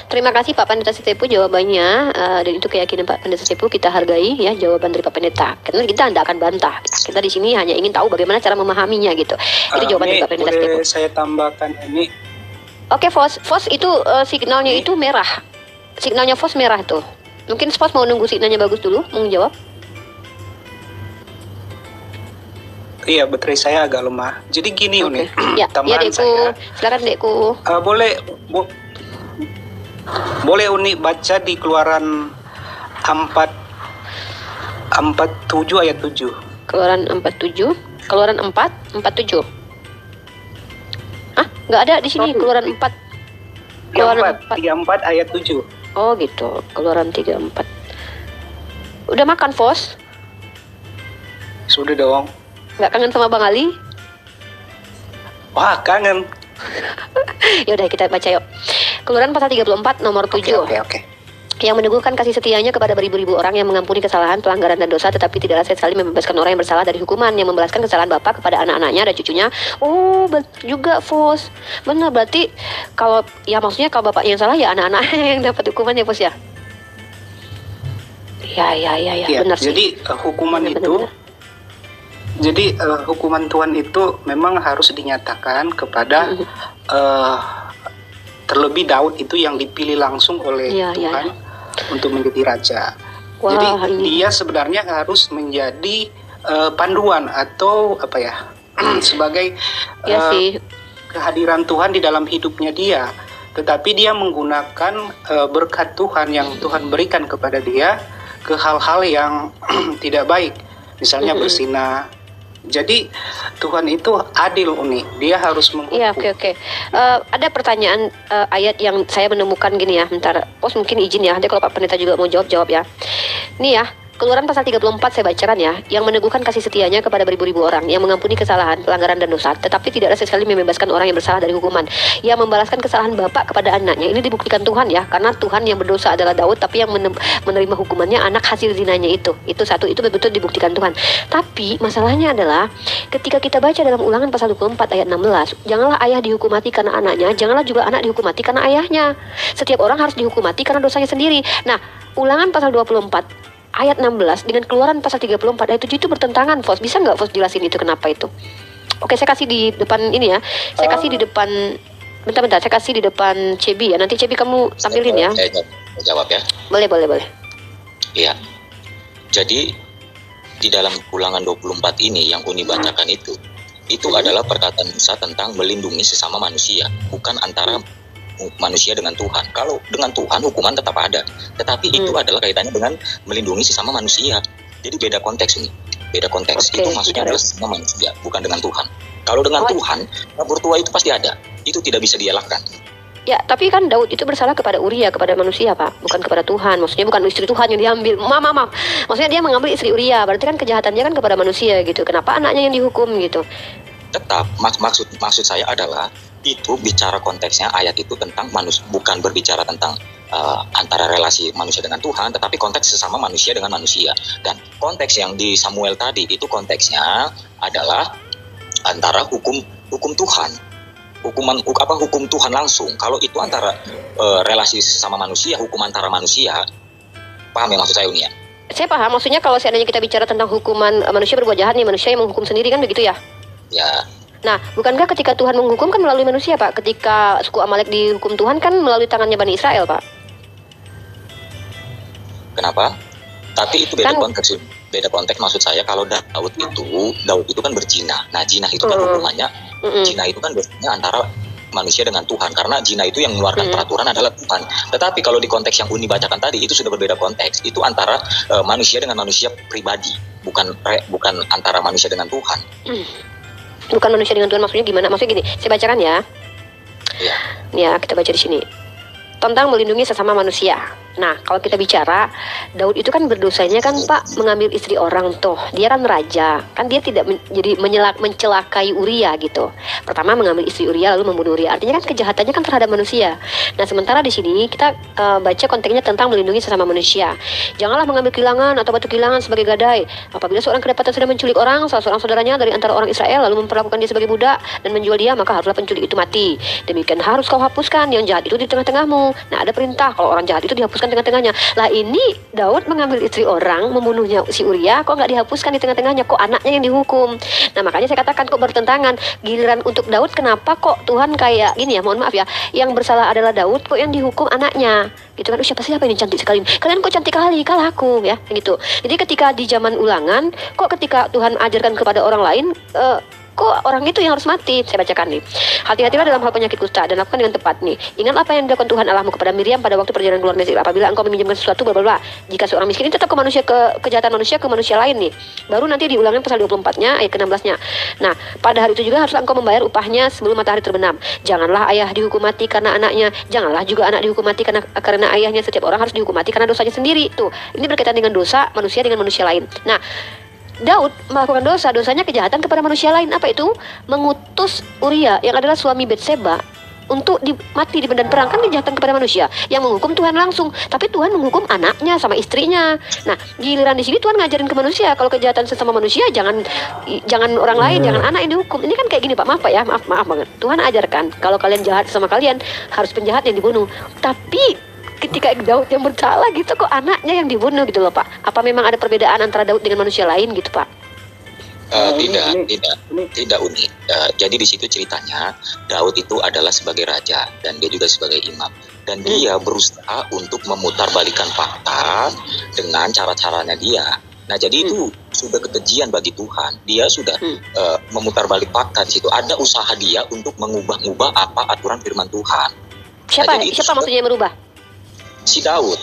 A: Terima kasih Pak Pendeta Sitepu jawabannya, dan itu keyakinan Pak Pendeta Sitepu kita hargai ya jawaban dari Pak Pendeta. Karena kita tidak akan bantah. Kita di sini hanya ingin tahu bagaimana cara memahaminya gitu. Itu jawaban dari Pak Pendeta Sitepu.
G: Saya tambahkan ini.
A: Oke, Fos itu signalnya itu merah. Signalnya Fos merah tuh. Mungkin Fos mau nunggu signalnya bagus dulu, mau jawab.
G: Iya, baterai saya agak lemah. Jadi gini Uni,
A: Ya,
G: tambahan
A: Dekku.
G: saya.
A: Silakan Dekku.
G: Boleh Uni baca di Keluaran 47 ayat 7.
A: Keluaran 47. Keluaran 47. Hah? Nggak ada di sini Keluaran 4. Keluaran
G: 34 ayat 7.
A: Oh gitu. Keluaran 34. Udah makan, Fos?
G: Sudah dong.
A: Nggak kangen sama Bang Ali?
G: Wah, kangen.
A: Ya udah kita baca yuk. Keluaran pasal 34 nomor 7.
G: Oke.
A: yang meneguhkan kasih setianya kepada beribu-ribu orang, yang mengampuni kesalahan, pelanggaran dan dosa, tetapi tidaklah sekali membebaskan orang yang bersalah dari hukuman, yang membalaskan kesalahan bapak kepada anak-anaknya dan cucunya. Oh, juga Fos. Benar, berarti kalau ya maksudnya kalau bapaknya yang salah ya anak-anaknya yang dapat hukumannya, Fos ya. Ya, benar sih.
G: Jadi hukuman
A: Benar,
G: itu
A: benar.
G: Jadi hukuman Tuhan itu memang harus dinyatakan kepada terlebih Daud itu yang dipilih langsung oleh
A: Iya,
G: Tuhan untuk menjadi raja.
A: Wah,
G: Jadi
A: ini.
G: dia sebenarnya harus menjadi panduan atau apa ya sebagai
A: Ya sih.
G: kehadiran Tuhan di dalam hidupnya dia. Tetapi dia menggunakan berkat Tuhan yang Tuhan berikan kepada dia ke hal-hal yang tidak baik, misalnya bersinah. Jadi Tuhan itu adil, Uni. Dia harus menghukum.
A: Iya, oke. Ada pertanyaan ayat yang saya menemukan gini ya. Bentar, Pos mungkin izin ya. Nanti kalau Pak Pendeta juga mau jawab ya. Nih ya, Keluaran pasal 34 saya bacakan ya, yang meneguhkan kasih setianya kepada beribu-ribu orang, yang mengampuni kesalahan, pelanggaran dan dosa, tetapi tidak ada sekali membebaskan orang yang bersalah dari hukuman, yang membalaskan kesalahan bapak kepada anaknya. Ini dibuktikan Tuhan ya, karena Tuhan yang berdosa adalah Daud, tapi yang menerima hukumannya anak hasil zinanya itu. Itu satu, itu betul-betul dibuktikan Tuhan. Tapi masalahnya adalah ketika kita baca dalam Ulangan pasal 24 ayat 16, janganlah ayah dihukum mati karena anaknya, janganlah juga anak dihukum mati karena ayahnya. Setiap orang harus dihukum mati karena dosanya sendiri. Nah, Ulangan pasal 24 ayat 16 dengan Keluaran pasal 34 ayat 7 itu bertentangan, Fos. Bisa nggak Fos jelasin itu kenapa itu? Oke, saya kasih di depan ini ya. Saya kasih di depan, bentar, saya kasih di depan Cebi ya. Nanti Cebi kamu tampilin ya.
E: Saya jawab ya.
A: Boleh.
E: Iya. Jadi di dalam Ulangan 24 ini yang Uni bacakan itu adalah perkataan Musa tentang melindungi sesama manusia, bukan antara manusia dengan Tuhan. Kalau dengan Tuhan hukuman tetap ada, tetapi itu adalah kaitannya dengan melindungi sesama manusia. Jadi beda konteks ini, beda konteks.
A: Oke,
E: Itu maksudnya adalah sesama manusia, bukan dengan Tuhan. Kalau dengan Tuhan, kabur tua itu pasti ada. Itu tidak bisa dielakkan.
A: Ya, tapi kan Daud itu bersalah kepada Uria, kepada manusia, Pak, bukan kepada Tuhan. Maksudnya bukan istri Tuhan yang diambil. Maaf. Maksudnya dia mengambil istri Uria, berarti kan kejahatannya kan kepada manusia gitu. Kenapa anaknya yang dihukum gitu?
E: Tetap maksud saya adalah itu bicara konteksnya ayat itu tentang manusia, bukan berbicara tentang antara relasi manusia dengan Tuhan, tetapi konteks sesama manusia dengan manusia. Dan konteks yang di Samuel tadi itu konteksnya adalah antara hukum Tuhan, hukum Tuhan langsung. Kalau itu antara relasi sesama manusia, hukum antara manusia, paham ya maksud saya Uni ya?
A: Saya paham, maksudnya kalau seandainya kita bicara tentang hukuman manusia berbuat jahat nih, manusia yang menghukum sendiri kan begitu ya?
E: Ya.
A: Nah, bukankah ketika Tuhan menghukum kan melalui manusia, Pak? Ketika suku Amalek dihukum Tuhan kan melalui tangannya Bani Israel, Pak? Kenapa?
E: Tapi itu beda konteks. Beda konteks maksud saya kalau Daud itu kan berzina. Nah, zina itu kan hukumannya, zina itu kan biasanya antara manusia dengan Tuhan, karena zina itu yang mengeluarkan peraturan adalah Tuhan. Tetapi kalau di konteks yang Uni bacakan tadi itu sudah berbeda konteks. Itu antara manusia dengan manusia pribadi, bukan antara manusia dengan Tuhan.
A: Bukan manusia dengan Tuhan, maksudnya gimana? Maksudnya gini, saya bacakan ya.
E: Iya.
A: Ya, kita baca di sini. Tentang melindungi sesama manusia. Nah, kalau kita bicara, Daud itu kan berdosanya kan Pak mengambil istri orang tuh. Dia kan raja, kan dia tidak jadi mencelakai Uria gitu. Pertama mengambil istri Uria lalu membunuh Uria. Artinya kan kejahatannya kan terhadap manusia. Nah, sementara di sini kita baca konteksnya tentang melindungi sesama manusia. Janganlah mengambil kilangan atau batu kilangan sebagai gadai. Apabila seorang kedapatan sudah menculik orang, salah seorang saudaranya dari antara orang Israel lalu memperlakukan dia sebagai budak dan menjual dia, maka haruslah penculik itu mati. Demikian harus kau hapuskan yang jahat itu di tengah-tengahmu. Nah, ada perintah kalau orang jahat itu dihapuskan tengah-tengahnya. Lah ini Daud mengambil istri orang, membunuhnya si Uria, kok nggak dihapuskan di tengah-tengahnya, kok anaknya yang dihukum. Nah makanya saya katakan kok bertentangan. Giliran untuk Daud kenapa kok Tuhan kayak gini ya, mohon maaf ya, yang bersalah adalah Daud, kok yang dihukum anaknya gitu kan. Siapa ini cantik sekali, kalian kok cantik kali, kalah aku ya gitu. Jadi ketika di zaman Ulangan, kok ketika Tuhan ajarkan kepada orang lain, kok orang itu yang harus mati. Saya bacakan nih. Hati-hatilah dalam hal penyakit kusta dan lakukan dengan tepat nih. Ingat apa yang dilakukan Tuhan Allahmu kepada Miriam pada waktu perjalanan keluar Mesir. Apabila engkau meminjamkan sesuatu bla jika seorang miskin ini tetap kejahatan manusia ke manusia lain nih. Baru nanti di Ulangan pasal 24-nya ayat ke-16-nya. Nah, pada hari itu juga haruslah engkau membayar upahnya sebelum matahari terbenam. Janganlah ayah dihukum mati karena anaknya, janganlah juga anak dihukum mati karena ayahnya. Setiap orang harus dihukum mati karena dosanya sendiri. Tuh, ini berkaitan dengan dosa manusia dengan manusia lain. Nah, Daud melakukan dosanya kejahatan kepada manusia lain. Apa itu? Mengutus Uria yang adalah suami Betseba untuk mati di medan perang, kan kejahatan kepada manusia. Yang menghukum Tuhan langsung, tapi Tuhan menghukum anaknya sama istrinya. Nah, giliran di sini Tuhan ngajarin ke manusia kalau kejahatan sesama manusia jangan orang lain, jangan anak yang dihukum. Ini kan kayak gini Pak, maaf Pak ya, maaf banget. Tuhan ajarkan kalau kalian jahat sama kalian harus penjahat yang dibunuh. Tapi ketika Daud yang bersalah gitu, kok anaknya yang dibunuh gitu loh Pak. Apa memang ada perbedaan antara Daud dengan manusia lain gitu Pak?
E: Tidak unik. Jadi di situ ceritanya Daud itu adalah sebagai raja dan dia juga sebagai imam, dan dia berusaha untuk memutarbalikkan fakta dengan cara-caranya dia. Nah, jadi itu sudah kekejian bagi Tuhan. Dia sudah memutarbalik fakta di situ. Ada usaha dia untuk mengubah-ubah apa aturan firman Tuhan.
A: Siapa
E: Nah,
A: maksudnya yang merubah?
E: Si Daud.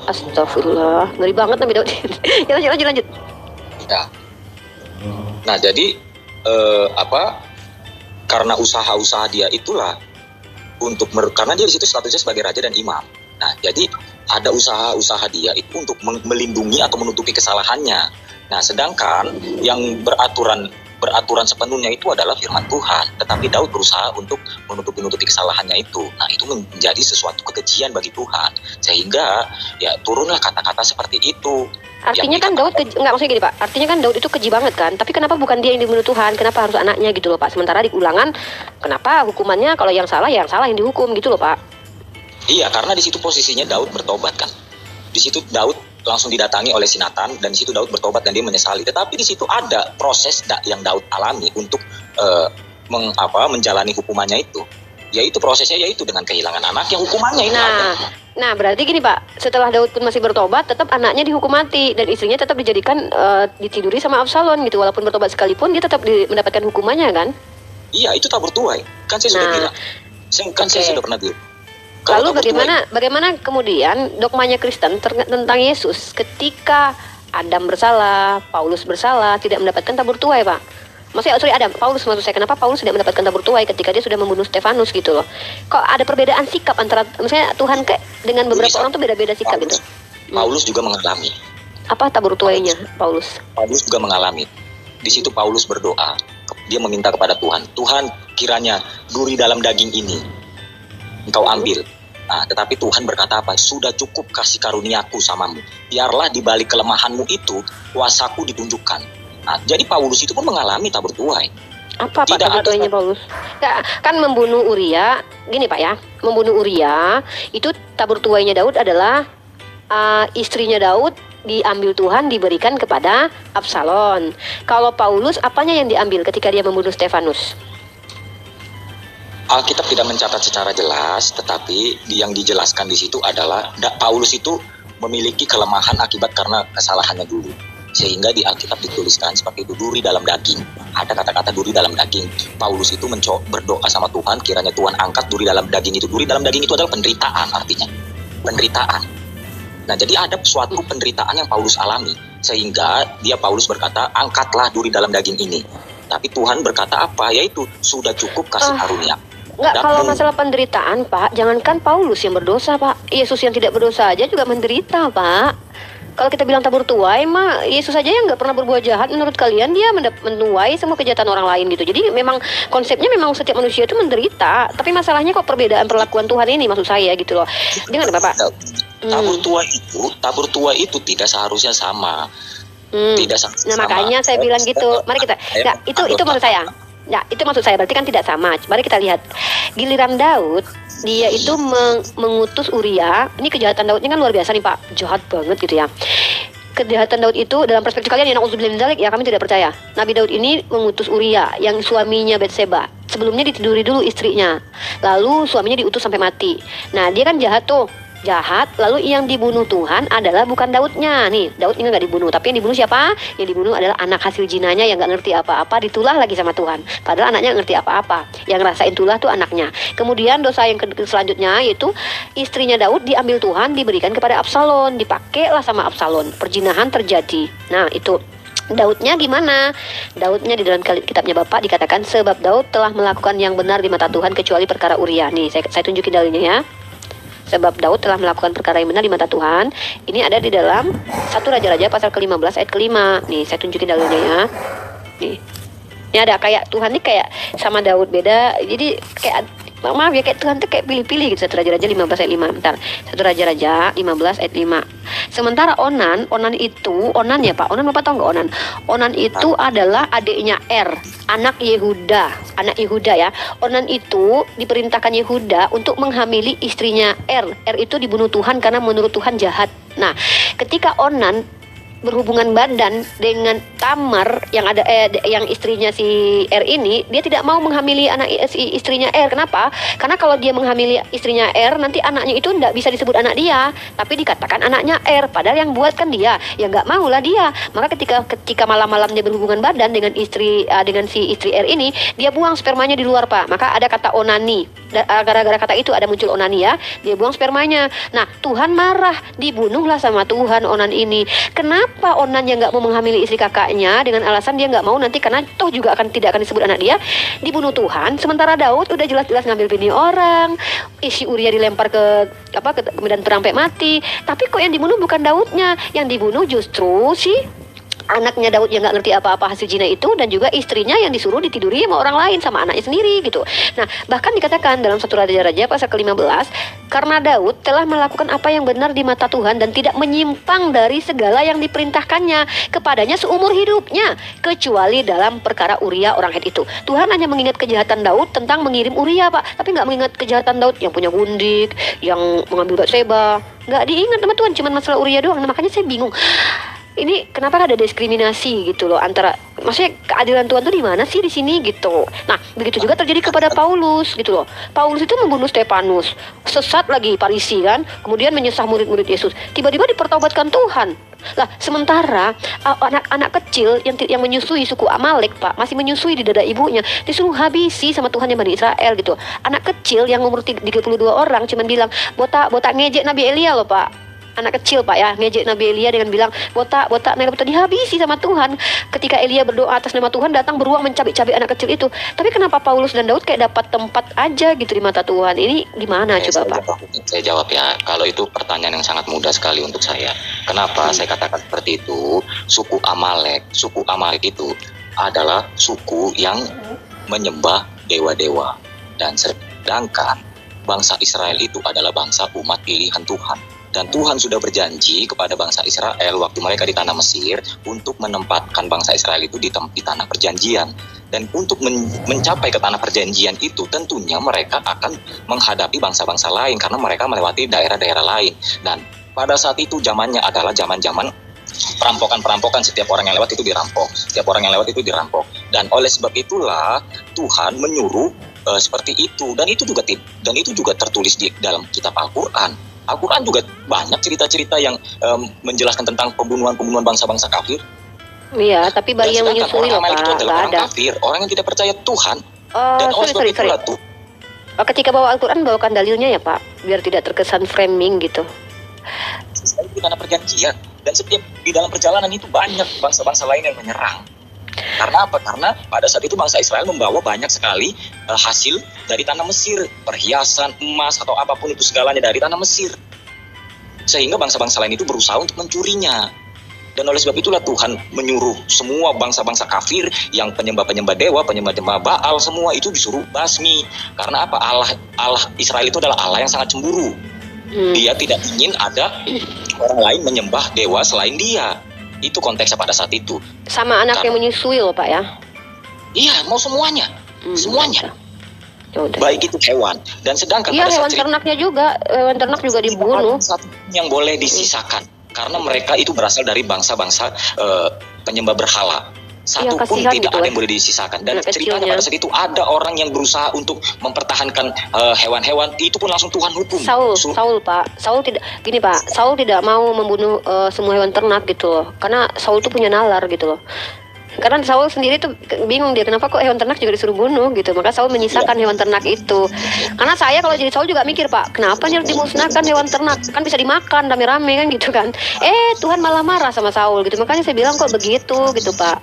A: Astagfirullah, ngeri banget Nabi Daud. Ya, lanjut.
E: Ya. Nah, jadi karena usaha-usaha dia itulah karena dia di situ statusnya sebagai raja dan imam. Nah, jadi ada usaha-usaha dia itu untuk melindungi atau menutupi kesalahannya. Nah, sedangkan yang beraturan sepenuhnya itu adalah firman Tuhan, tetapi Daud berusaha untuk menutupi kesalahannya itu. Nah, itu menjadi sesuatu kekejian bagi Tuhan, sehingga ya turunlah kata-kata seperti itu.
A: Artinya kan Daud nggak, maksudnya gini Pak, artinya kan Daud itu keji banget kan, tapi kenapa bukan dia yang dibunuh Tuhan, kenapa harus anaknya gitu loh Pak, sementara di Ulangan kenapa hukumannya kalau yang salah yang dihukum gitu loh Pak.
E: Iya, karena di situ posisinya Daud bertobat kan, di situ Daud langsung didatangi oleh si Nathan, dan di situ Daud bertobat dan dia menyesali. Tetapi di situ ada proses yang Daud alami untuk menjalani hukumannya itu, yaitu prosesnya yaitu dengan kehilangan anak yang hukumannya itu ada.
A: Nah, berarti gini Pak, setelah Daud pun masih bertobat, tetap anaknya dihukum mati dan istrinya tetap dijadikan ditiduri sama Absalom gitu, walaupun bertobat sekalipun dia tetap mendapatkan hukumannya kan?
E: Iya, itu tabur tuai. Kan saya sudah bilang. Saya sudah pernah bilang.
A: Lalu bagaimana kemudian dogmanya Kristen tentang Yesus ketika Adam bersalah, Paulus bersalah, tidak mendapatkan tabur tuai Pak? Paulus maksud saya, kenapa Paulus tidak mendapatkan tabur tuai ketika dia sudah membunuh Stefanus gitu loh? Kok ada perbedaan sikap antara, misalnya Tuhan dengan beberapa orang tuh beda-beda sikap gitu?
E: Paulus juga mengalami.
A: Apa tabur tuainya Paulus?
E: Paulus juga mengalami. Di situ Paulus berdoa, dia meminta kepada Tuhan, Tuhan kiranya duri dalam daging ini Engkau ambil. Nah, tetapi Tuhan berkata apa? Sudah cukup kasih karuniaku samamu. Biarlah di balik kelemahanmu itu kuasaku ditunjukkan. Nah, jadi Paulus itu pun mengalami tabur tuai.
A: Apa Pak tabur tuainya Paulus? Kan membunuh Uria, gini Pak ya, membunuh Uria itu tabur tuainya Daud adalah istrinya Daud diambil Tuhan, diberikan kepada Absalom. Kalau Paulus apanya yang diambil ketika dia membunuh Stefanus?
E: Alkitab tidak mencatat secara jelas, tetapi yang dijelaskan di situ adalah Paulus itu memiliki kelemahan akibat karena kesalahannya dulu. Sehingga di Alkitab dituliskan seperti itu, duri dalam daging. Ada kata-kata duri dalam daging. Paulus itu berdoa sama Tuhan, kiranya Tuhan angkat duri dalam daging itu. Duri dalam daging itu adalah penderitaan artinya. Penderitaan. Nah, jadi ada suatu penderitaan yang Paulus alami. Sehingga Paulus berkata, angkatlah duri dalam daging ini. Tapi Tuhan berkata apa? Yaitu, sudah cukup kasih karunia.
A: Enggak, kalau masalah penderitaan Pak, jangankan Paulus yang berdosa Pak, Yesus yang tidak berdosa aja juga menderita Pak. Kalau kita bilang tabur tuai mah, Yesus saja yang nggak pernah berbuat jahat, menurut kalian dia menuai semua kejahatan orang lain gitu. Jadi memang konsepnya memang setiap manusia itu menderita, tapi masalahnya kok perbedaan perlakuan Tuhan ini maksud saya gitu loh. Jangan Bapak.
E: Tabur tua itu tidak seharusnya sama. Tidak sama.
A: Nah, makanya saya bilang gitu. Mari kita. Nah, itu maksud saya. Ya, itu maksud saya, berarti kan tidak sama. Mari kita lihat. Giliran Daud, dia itu mengutus Uria. Ini kejahatan Daudnya kan luar biasa nih Pak. Jahat banget gitu ya. Kejahatan Daud itu dalam perspektif kalian, ya na'udzubillah min dzalik, ya kami tidak percaya. Nabi Daud ini mengutus Uria yang suaminya Batseba. Sebelumnya ditiduri dulu istrinya. Lalu suaminya diutus sampai mati. Nah, dia kan jahat tuh. Jahat, lalu yang dibunuh Tuhan adalah bukan Daudnya. Nih, Daud ini nggak dibunuh, tapi yang dibunuh siapa? Yang dibunuh adalah anak hasil jinanya yang nggak ngerti apa-apa, ditulah lagi sama Tuhan. Padahal anaknya nggak ngerti apa-apa. Yang ngerasain tulah tuh anaknya. Kemudian dosa yang selanjutnya yaitu istrinya Daud diambil Tuhan, diberikan kepada Absalom, dipakailah sama Absalom. Perjinahan terjadi. Nah, itu. Daudnya gimana? Daudnya di dalam kitabnya Bapak dikatakan sebab Daud telah melakukan yang benar di mata Tuhan kecuali perkara Uria. Nih, saya tunjukin dalilnya ya. Sebab Daud telah melakukan perkara yang benar di mata Tuhan. Ini ada di dalam 1 Raja-Raja pasal ke-15 ayat ke-5. Nih, saya tunjukin dalilnya ya. Nih. Ini ada kayak Tuhan nih kayak sama Daud beda. Jadi kayak maaf ya, kayak Tuhan tuh kayak pilih-pilih gitu. 1 Raja-Raja 15 ayat 5. Bentar. 1 Raja-Raja 15 ayat 5. Sementara Onan itu, Onan ya Pak, Onan Bapak tahu nggak Onan? Onan itu adalah adiknya anak Yehuda ya. Onan itu diperintahkan Yehuda untuk menghamili istrinya itu dibunuh Tuhan karena menurut Tuhan jahat. Nah, ketika Onan berhubungan badan dengan Tamar yang istrinya si ini, dia tidak mau menghamili istrinya Kenapa? Karena kalau dia menghamili istrinya nanti anaknya itu tidak bisa disebut anak dia, tapi dikatakan anaknya padahal yang buat kan dia, ya nggak mau lah dia. Maka ketika malam-malam dia berhubungan badan dengan si istri ini, dia buang spermanya di luar Pak. Maka ada kata onani. Gara-gara kata itu ada muncul onani ya, dia buang spermanya. Nah, Tuhan marah, dibunuhlah sama Tuhan Onan ini. Kenapa Onan yang nggak mau menghamili istri kakaknya dengan alasan dia nggak mau nanti karena toh juga tidak akan disebut anak dia, dibunuh Tuhan. Sementara Daud udah jelas-jelas ngambil bini orang, isi Uria dilempar ke medan perang sampai mati. Tapi kok yang dibunuh bukan Daudnya, yang dibunuh justru si anaknya Daud yang nggak ngerti apa-apa hasil zina itu, dan juga istrinya yang disuruh ditiduri sama orang lain, sama anaknya sendiri gitu. Nah, bahkan dikatakan dalam 1 Raja-Raja pasal ke-15, karena Daud telah melakukan apa yang benar di mata Tuhan dan tidak menyimpang dari segala yang diperintahkannya kepadanya seumur hidupnya, kecuali dalam perkara Uria orang Het itu. Tuhan hanya mengingat kejahatan Daud tentang mengirim Uria Pak, tapi nggak mengingat kejahatan Daud yang punya gundik, yang mengambil Batseba. Nggak diingat sama Tuhan, cuma masalah Uria doang. Nah, makanya saya bingung. Ini kenapa ada diskriminasi gitu loh antara, maksudnya keadilan Tuhan tuh di mana sih di sini gitu. Nah, begitu juga terjadi kepada Paulus gitu loh. Paulus itu membunuh Stefanus, sesat lagi Farisi kan, kemudian menyesah murid-murid Yesus. Tiba-tiba dipertobatkan Tuhan. Lah, sementara anak-anak kecil yang menyusui suku Amalek Pak, masih menyusui di dada ibunya, disuruh habisi sama Tuhan yang Bani Israel gitu. Anak kecil yang umur 32 orang cuman bilang, botak ngejek Nabi Elia loh Pak. Anak kecil Pak ya, ngejek Nabi Elia dengan bilang botak dihabisi sama Tuhan. Ketika Elia berdoa atas nama Tuhan, datang beruang mencabik-cabik anak kecil itu. Tapi kenapa Paulus dan Daud kayak dapat tempat aja gitu di mata Tuhan? Ini gimana coba Pak?
E: Saya jawab ya, kalau itu pertanyaan yang sangat mudah sekali untuk saya. Kenapa saya katakan seperti itu? Suku Amalek itu adalah suku yang menyembah dewa-dewa, dan sedangkan bangsa Israel itu adalah bangsa umat pilihan Tuhan. Dan Tuhan sudah berjanji kepada bangsa Israel waktu mereka di tanah Mesir untuk menempatkan bangsa Israel itu di tanah perjanjian. Dan untuk mencapai ke tanah perjanjian itu tentunya mereka akan menghadapi bangsa-bangsa lain karena mereka melewati daerah-daerah lain. Dan pada saat itu zamannya adalah zaman-zaman perampokan. Setiap orang yang lewat itu dirampok. Dan oleh sebab itulah Tuhan menyuruh seperti itu. Dan itu juga tertulis di dalam kitab Al-Quran. Al-Quran juga banyak cerita-cerita yang menjelaskan tentang pembunuhan bangsa-bangsa kafir.
A: Iya, tapi bayi yang menyusui loh Pak, nggak ada.
E: Kafir, orang yang tidak percaya Tuhan. Dan
A: sorry. Ketika bawa Al-Quran, bawakan dalilnya ya Pak, biar tidak terkesan framing gitu.
E: Di tanah perjanjian, dan setiap di dalam perjalanan itu banyak bangsa-bangsa lain yang menyerang. Karena apa? Karena pada saat itu bangsa Israel membawa banyak sekali hasil dari tanah Mesir, perhiasan, emas, atau apapun itu segalanya dari tanah Mesir. Sehingga bangsa-bangsa lain itu berusaha untuk mencurinya. Dan oleh sebab itulah Tuhan menyuruh semua bangsa-bangsa kafir yang penyembah-penyembah dewa, penyembah-penyembah Baal, semua itu disuruh basmi. Karena apa? Allah Israel itu adalah Allah yang sangat cemburu. Dia tidak ingin ada orang lain menyembah dewa selain dia. Itu konteksnya pada saat itu.
A: Sama anak yang menyusui loh Pak ya?
E: Iya, mau semuanya. Semuanya.
A: Yaudah.
E: Baik itu hewan. Dan sedangkan
A: iya,
E: pada
A: hewan ternaknya juga. Hewan ternak juga dibunuh.
E: Satu yang boleh disisakan. Karena mereka itu berasal dari bangsa-bangsa penyembah berhala. Satu pun tidak gitu, ada yang boleh disisakan. Dan ceritanya pada saat itu ada orang yang berusaha untuk mempertahankan hewan-hewan, itu pun langsung Tuhan hukum.
A: Saul Pak, Saul tidak mau membunuh semua hewan ternak gitu loh, karena Saul tuh punya nalar gitu loh. Karena Saul sendiri tuh bingung dia kenapa kok hewan ternak juga disuruh bunuh gitu. Maka Saul menyisakan hewan ternak itu. Karena saya kalau jadi Saul juga mikir Pak, kenapa nih harus dimusnahkan hewan ternak? Kan bisa dimakan rame-rame kan gitu kan. Tuhan malah marah sama Saul gitu. Makanya saya bilang kok begitu gitu Pak.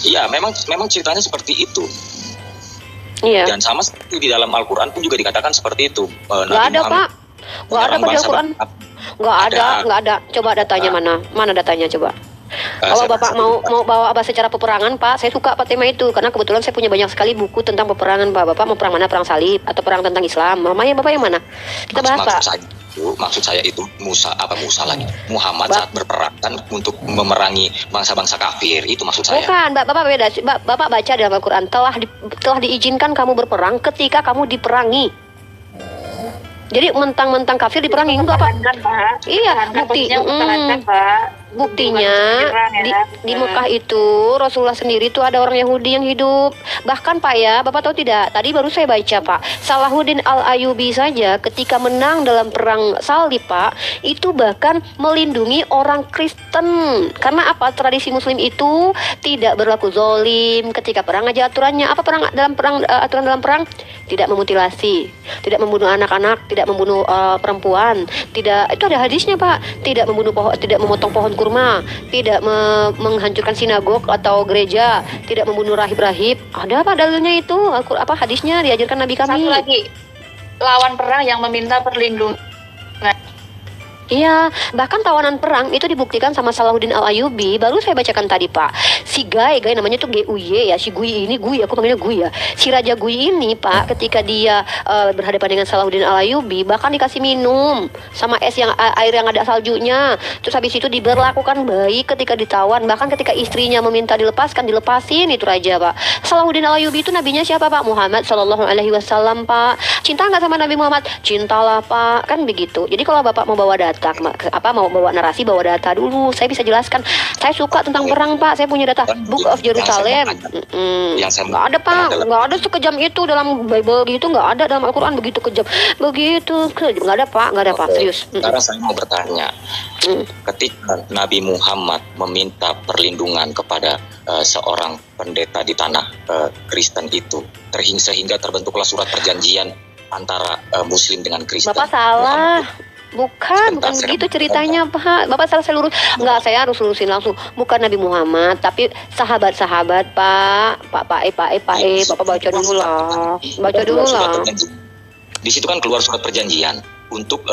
E: Iya, memang ceritanya seperti itu.
A: Iya.
E: Dan sama seperti di dalam Al-Quran pun juga dikatakan seperti itu.
A: Nggak ada Pak. Nggak ada pada Al-Quran. Nggak ada. Coba datanya mana? Mana datanya coba? Kalau Bapak mau bawa bahas secara peperangan, Pak, saya suka Pak tema itu karena kebetulan saya punya banyak sekali buku tentang peperangan, Pak. Bapak mau perang mana? Perang salib atau perang tentang Islam? Mamanya Bapak yang mana? Kita bahas, Pak.
E: Maksud saya itu Muhammad saat berperang kan untuk memerangi bangsa-bangsa kafir, itu maksud saya.
A: Bukan, Bapak beda. Bapak baca dalam Al-Qur'an telah diizinkan kamu berperang ketika kamu diperangi. Jadi mentang-mentang kafir diperangi enggak, Pak? Iya, buktinya di Mekah itu Rasulullah sendiri itu ada orang Yahudi yang hidup. Bahkan Pak ya, Bapak tahu tidak? Tadi baru saya baca, Pak. Salahuddin Al-Ayyubi saja ketika menang dalam perang salib, Pak, itu bahkan melindungi orang Kristen. Karena apa? Tradisi Muslim itu tidak berlaku zolim ketika perang aja aturannya. Apa aturan dalam perang? Tidak memutilasi, tidak membunuh anak-anak, tidak membunuh perempuan, tidak, itu ada hadisnya, Pak. Tidak membunuh tidak memotong pohon kurma, tidak menghancurkan sinagog atau gereja, tidak membunuh rahib-rahib. Ada apa dalilnya itu? Apa hadisnya diajarkan Nabi kami?
C: Satu lagi, lawan perang yang meminta perlindungan.
A: Iya, bahkan tawanan perang itu dibuktikan sama Salahuddin Al-Ayyubi. Baru saya bacakan tadi, Pak. Si Guy namanya tuh Guy ya, si Guy ini Guy, aku panggilnya Guy ya. Si Raja Guy ini, Pak, ketika dia berhadapan dengan Salahuddin Al-Ayyubi, bahkan dikasih minum sama air yang ada saljunya. Terus habis itu diberlakukan baik ketika ditawan, bahkan ketika istrinya meminta dilepasin itu raja, Pak. Salahuddin Al-Ayyubi itu nabinya siapa, Pak? Muhammad Shallallahu Alaihi Wasallam, Pak. Cinta nggak sama Nabi Muhammad? Cintalah, Pak. Kan begitu. Jadi kalau Bapak mau bawa data, mau bawa narasi, bawa data dulu. Saya bisa jelaskan. Saya suka tentang perang, Pak. Saya punya data Book of Jerusalem. Nggak ada, Pak. Nggak ada sekejam itu dalam Bible gitu. Nggak ada dalam Al-Quran begitu kejam. Nggak ada, Pak. Nggak ada, Pak. Serius.
E: Sekarang saya mau bertanya. Ketika Nabi Muhammad meminta perlindungan kepada seorang pendeta di tanah Kristen itu, sehingga terbentuklah surat perjanjian antara Muslim dengan Kristen.
A: Bapak salah. Bukan begitu ceritanya, Pak. Bapak salah, saya lurus. Enggak, saya harus lurusin langsung. Bukan Nabi Muhammad, tapi sahabat-sahabat, Pak. Bapak baca dulu lah. Baca dulu lah.
E: Di situ kan keluar surat perjanjian untuk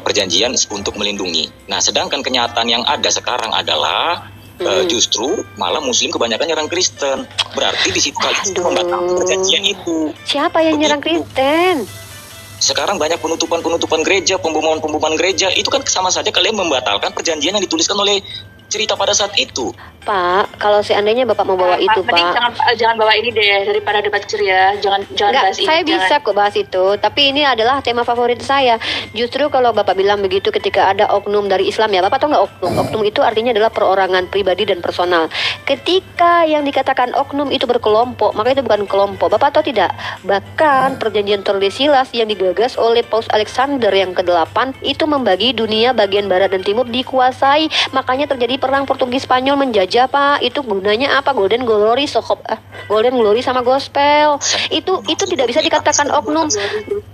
E: perjanjian untuk melindungi. Nah, sedangkan kenyataan yang ada sekarang adalah justru malah Muslim kebanyakan nyerang Kristen. Berarti di situ kalian membatalkan perjanjian itu.
A: Siapa yang nyerang Kristen?
E: Sekarang banyak penutupan gereja, pemboman gereja. Itu kan sama saja kalian membatalkan perjanjian yang dituliskan oleh cerita pada saat itu.
A: Pak, kalau seandainya Bapak mau bawa itu,
C: Pak. Jangan bawa ini deh, daripada debat ceria. Jangan bahas ini.
A: Saya bisa kok bahas itu, tapi ini adalah tema favorit saya. Justru kalau Bapak bilang begitu ketika ada oknum dari Islam ya, Bapak tahu nggak oknum? Oknum itu artinya adalah perorangan pribadi dan personal. Ketika yang dikatakan oknum itu berkelompok, maka itu bukan kelompok. Bapak tahu tidak? Bahkan perjanjian Tordesillas yang digagas oleh Paus Alexander yang ke-8 itu membagi dunia bagian barat dan timur dikuasai. Makanya terjadi perang Portugis Spanyol menjajah, Pak. Itu gunanya apa? Golden Glory sama gospel. Itu tidak bisa dikatakan oknum.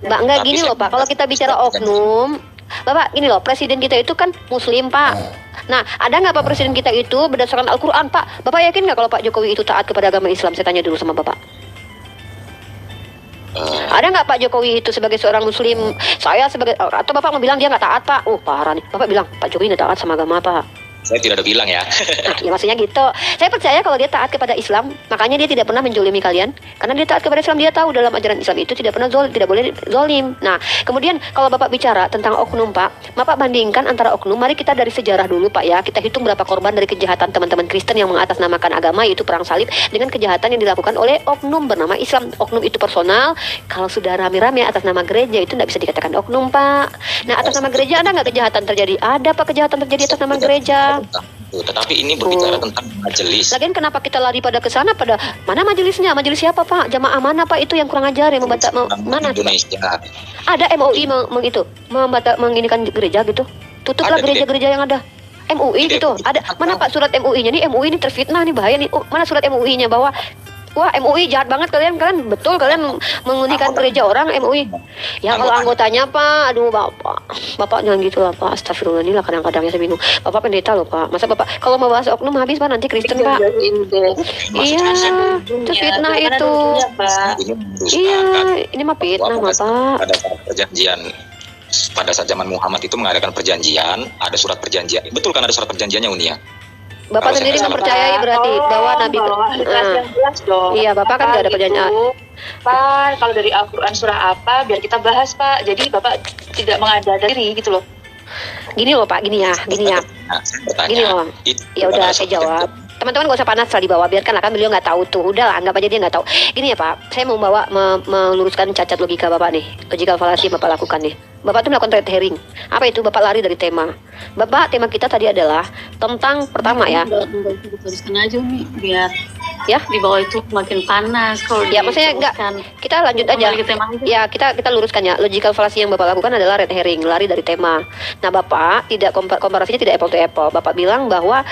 A: Mbak, enggak gini loh, Pak. Kalau kita bicara oknum, Bapak gini loh, presiden kita itu kan Muslim, Pak. Nah, ada nggak Pak presiden kita itu berdasarkan Al-Quran, Pak? Bapak yakin nggak kalau Pak Jokowi itu taat kepada agama Islam? Saya tanya dulu sama Bapak. Ada nggak Pak Jokowi itu sebagai seorang Muslim? Atau Bapak mau bilang dia nggak taat, Pak? Oh, parah nih. Bapak bilang Pak Jokowi nggak taat sama agama, Pak.
E: Saya tidak ada bilang ya.
A: Ya maksudnya gitu. Saya percaya kalau dia taat kepada Islam, makanya dia tidak pernah menjolimi kalian. Karena dia taat kepada Islam, dia tahu dalam ajaran Islam itu tidak boleh zolim. Nah, kemudian kalau Bapak bicara tentang oknum, Pak, Bapak bandingkan antara oknum. Mari kita dari sejarah dulu, Pak ya. Kita hitung berapa korban dari kejahatan teman-teman Kristen yang mengatasnamakan agama, yaitu perang salib, dengan kejahatan yang dilakukan oleh oknum bernama Islam. Oknum itu personal. Kalau sudah rame-rame atas nama gereja itu tidak bisa dikatakan oknum, Pak. Nah, atas nama gereja ada nggak kejahatan terjadi? Ada, Pak, kejahatan terjadi atas nama gereja.
E: Tetapi ini berbicara tentang majelis.
A: Lagian kenapa kita lari pada ke sana? Pada mana majelisnya? Majelis siapa, Pak? Jamaah mana, Pak? Itu yang kurang ajar yang mana?
E: Indonesia.
A: Ada MUI menginikan gereja gitu. Tutuplah gereja-gereja yang ada. MUI gitu. Ada mana, Pak, surat MUI-nya? Nih MUI ini terfitnah nih, bahaya nih. Mana surat MUI-nya bahwa wah, MUI jahat banget kalian betul kalian mengunikan gereja orang MUI. Ya kalau anggotanya, Pak, aduh Bapak jangan gitu lah, Pak. Astagfirullah, inilah kadang-kadang saya bingung. Bapak pendeta loh, Pak. Masa Bapak kalau mau bahas oknum habis, Pak, nanti Kristen, Pak. Iya, itu fitnah itu. Iya, ini mah fitnah, Bapak.
E: Pada saat perjanjian, pada saat zaman Muhammad itu mengadakan perjanjian, ada surat perjanjian. Betul kan ada surat perjanjiannya, Unia?
A: Bapak
E: Kalau
A: sendiri
E: saya
A: mempercayai berarti bahwa Nabi
C: yang jelas dong.
A: Iya, Bapak kan nggak ada
C: Gitu.
A: pertanyaan.
C: Pak, kalau dari Al-Quran surah apa, biar kita bahas Pak. Jadi Bapak tidak mengada-ada diri gitu loh.
A: Gini loh Pak, gini ya.
E: Saya bertanya,
A: Gini loh.
E: itu
A: Ya udah
E: adalah
A: saya
E: seperti
A: jawab.
E: itu.
A: Teman-teman gak usah panas lah di bawah, biarkan lah, kan beliau nggak tahu tuh. Udah lah, anggap aja dia nggak tahu. Gini ya Pak, saya mau meluruskan cacat logika Bapak nih, logical fallacy yang Bapak lakukan nih. Bapak tuh melakukan red herring. Apa itu? Bapak lari dari tema. Bapak, tema kita tadi adalah tentang pertama ya.
F: Diteruskan aja nih biar
A: Ya.
F: di bawah itu makin panas kalau
A: Ya, maksudnya enggak.
F: diteruskan.
A: Kita lanjut aja.
F: Kembali ke tema aja.
A: Ya, kita luruskan ya. Logical fallacy yang Bapak lakukan adalah red herring, lari dari tema. Nah, Bapak tidak komparasinya tidak apple to apple. Bapak bilang bahwa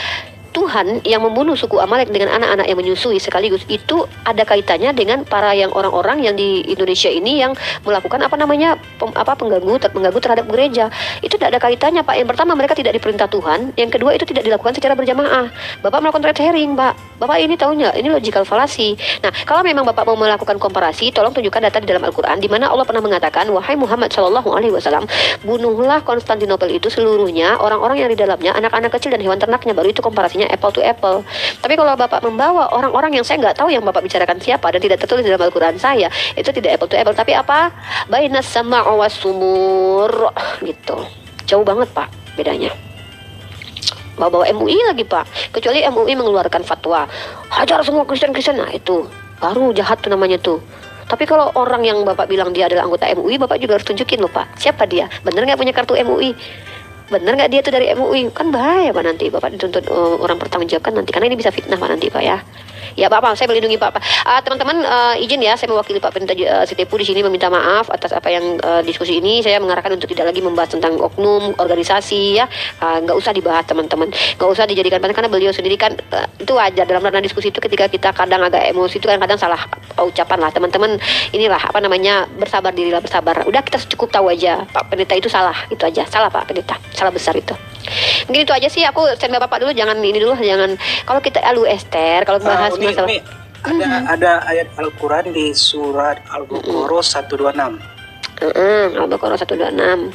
A: Tuhan yang membunuh suku Amalek dengan anak-anak yang menyusui sekaligus itu ada kaitannya dengan para yang orang-orang yang di Indonesia ini yang melakukan pengganggu terhadap gereja. Itu tidak ada kaitannya Pak. Yang pertama, mereka tidak diperintah Tuhan. Yang kedua, itu tidak dilakukan secara berjamaah. Bapak melakukan red herring Pak. Bapak ini tahunya ini logical fallacy. Nah, kalau memang Bapak mau melakukan komparasi, tolong tunjukkan data di dalam Al-Quran di mana Allah pernah mengatakan, wahai Muhammad Shallallahu Alaihi Wasallam, bunuhlah Konstantinopel itu seluruhnya, orang-orang yang di dalamnya, anak-anak kecil dan hewan ternaknya. Baru itu komparasinya apple to apple. Tapi kalau Bapak membawa orang-orang yang saya nggak tahu yang Bapak bicarakan siapa dan tidak tertulis dalam Al-Quran saya, itu tidak apple to apple. Tapi apa? Bainas sama sumur gitu. Jauh banget Pak bedanya. Bawa MUI lagi Pak. Kecuali MUI mengeluarkan fatwa hajar semua Kristen-Kristen. Nah itu baru jahat tuh namanya tuh. Tapi kalau orang yang Bapak bilang dia adalah anggota MUI, Bapak juga harus tunjukin loh Pak. Siapa dia? Bener nggak punya kartu MUI? Bener nggak dia tuh dari MUI? Kan bahaya Pak nanti. Bapak dituntut orang bertanggung jawabkan nanti. Karena ini bisa fitnah Pak nanti Pak ya. Ya Bapak, saya melindungi Bapak. Teman-teman izin ya, saya mewakili Pak Pendeta Sitepu di sini meminta maaf atas apa yang diskusi ini. Saya mengarahkan untuk tidak lagi membahas tentang oknum, organisasi ya. Nggak usah dibahas teman-teman. Nggak usah dijadikan panah karena beliau sendiri kan itu wajar dalam ranah diskusi itu ketika kita kadang agak emosi itu kadang salah ucapan lah teman-teman. Inilah apa namanya bersabar dirilah bersabar. Udah kita cukup tahu aja Pak Pendeta itu salah, itu aja. Salah Pak Pendeta, salah besar itu. Mungkin itu aja sih, aku send Bapak dulu, jangan ini dulu, jangan kalau kita Esther, kalau bahas masalah
G: ada ayat Al-Quran di surat Al-Baqarah 126.
A: Al-Baqarah 126.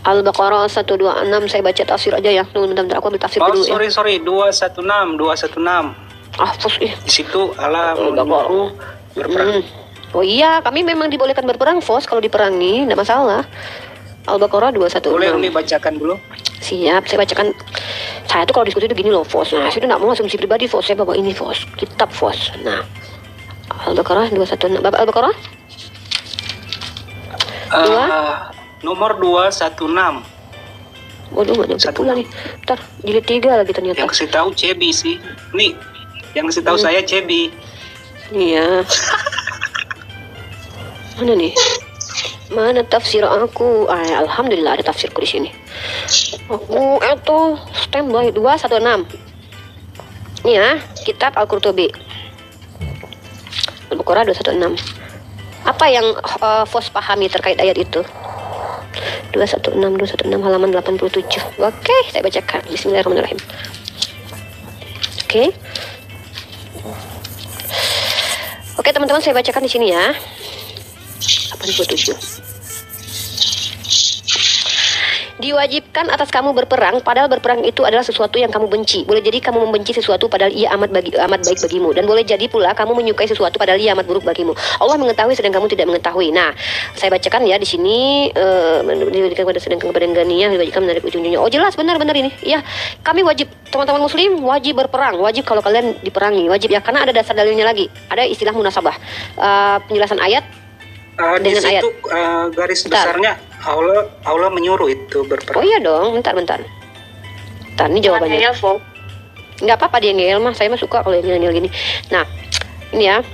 A: Al-Baqarah 126, saya baca tafsir aja ya. Tunggu bentar, aku ambil tafsir
G: Oh,
A: dulu ya.
G: sorry 216.
A: Di
G: Di situ Allah
A: Al-Baqarah.
G: berperang.
A: Oh iya, kami memang dibolehkan berperang, Fos, kalau diperangi, tidak masalah. Al-Baqarah 216.
G: Boleh Umi bacakan dulu?
A: Siap, saya bacakan. Saya tuh kalau diskusi itu gini loh, Fos. Nah, saya tuh nggak mau asumsi pribadi, Fos. Saya bawa ini, Fos. Kitab, Fos. Nah, Al-Baqarah 216. Bapak Al-Baqarah?
G: Nomor 216.
A: Waduh, nggak nyampe pula nih. Ntar, jilid 3 lagi ternyata.
G: Yang kasih tahu Cebi sih. Nih, yang kasih tahu saya Cebi.
A: Iya. Mana nih? Mana tafsir aku? Alhamdulillah ada tafsirku di sini. Aku itu standby 216. Ini ya, kitab Al-Qurtubi. Al-Baqarah 216. Apa yang Fos pahami terkait ayat itu? 216 halaman 87. Oke, saya bacakan. Bismillahirrahmanirrahim. Oke, teman-teman, saya bacakan di sini ya. 87. Diwajibkan atas kamu berperang, padahal berperang itu adalah sesuatu yang kamu benci. Boleh jadi kamu membenci sesuatu padahal ia amat baik bagimu, dan boleh jadi pula kamu menyukai sesuatu padahal ia amat buruk bagimu. Allah mengetahui sedang kamu tidak mengetahui. Nah, saya bacakan ya di sini diberikan kepada sedangkan kepada ganiyah diwajibkan menarik ujung-ujungnya. Oh jelas, benar-benar ini. Ya, kami wajib, teman-teman muslim wajib berperang, wajib kalau kalian diperangi, wajib ya, karena ada dasar dalilnya lagi. Ada istilah munasabah. Penjelasan ayat dengan
G: di
A: ayat.
G: situ garis besarnya Allah menyuruh itu berperang.
A: Oh iya dong, bentar. Bentar, ini jawabannya. Nggak apa-apa dia ngeyel mah, saya mah suka kalau dia ngeyel gini. Nah, ini ya.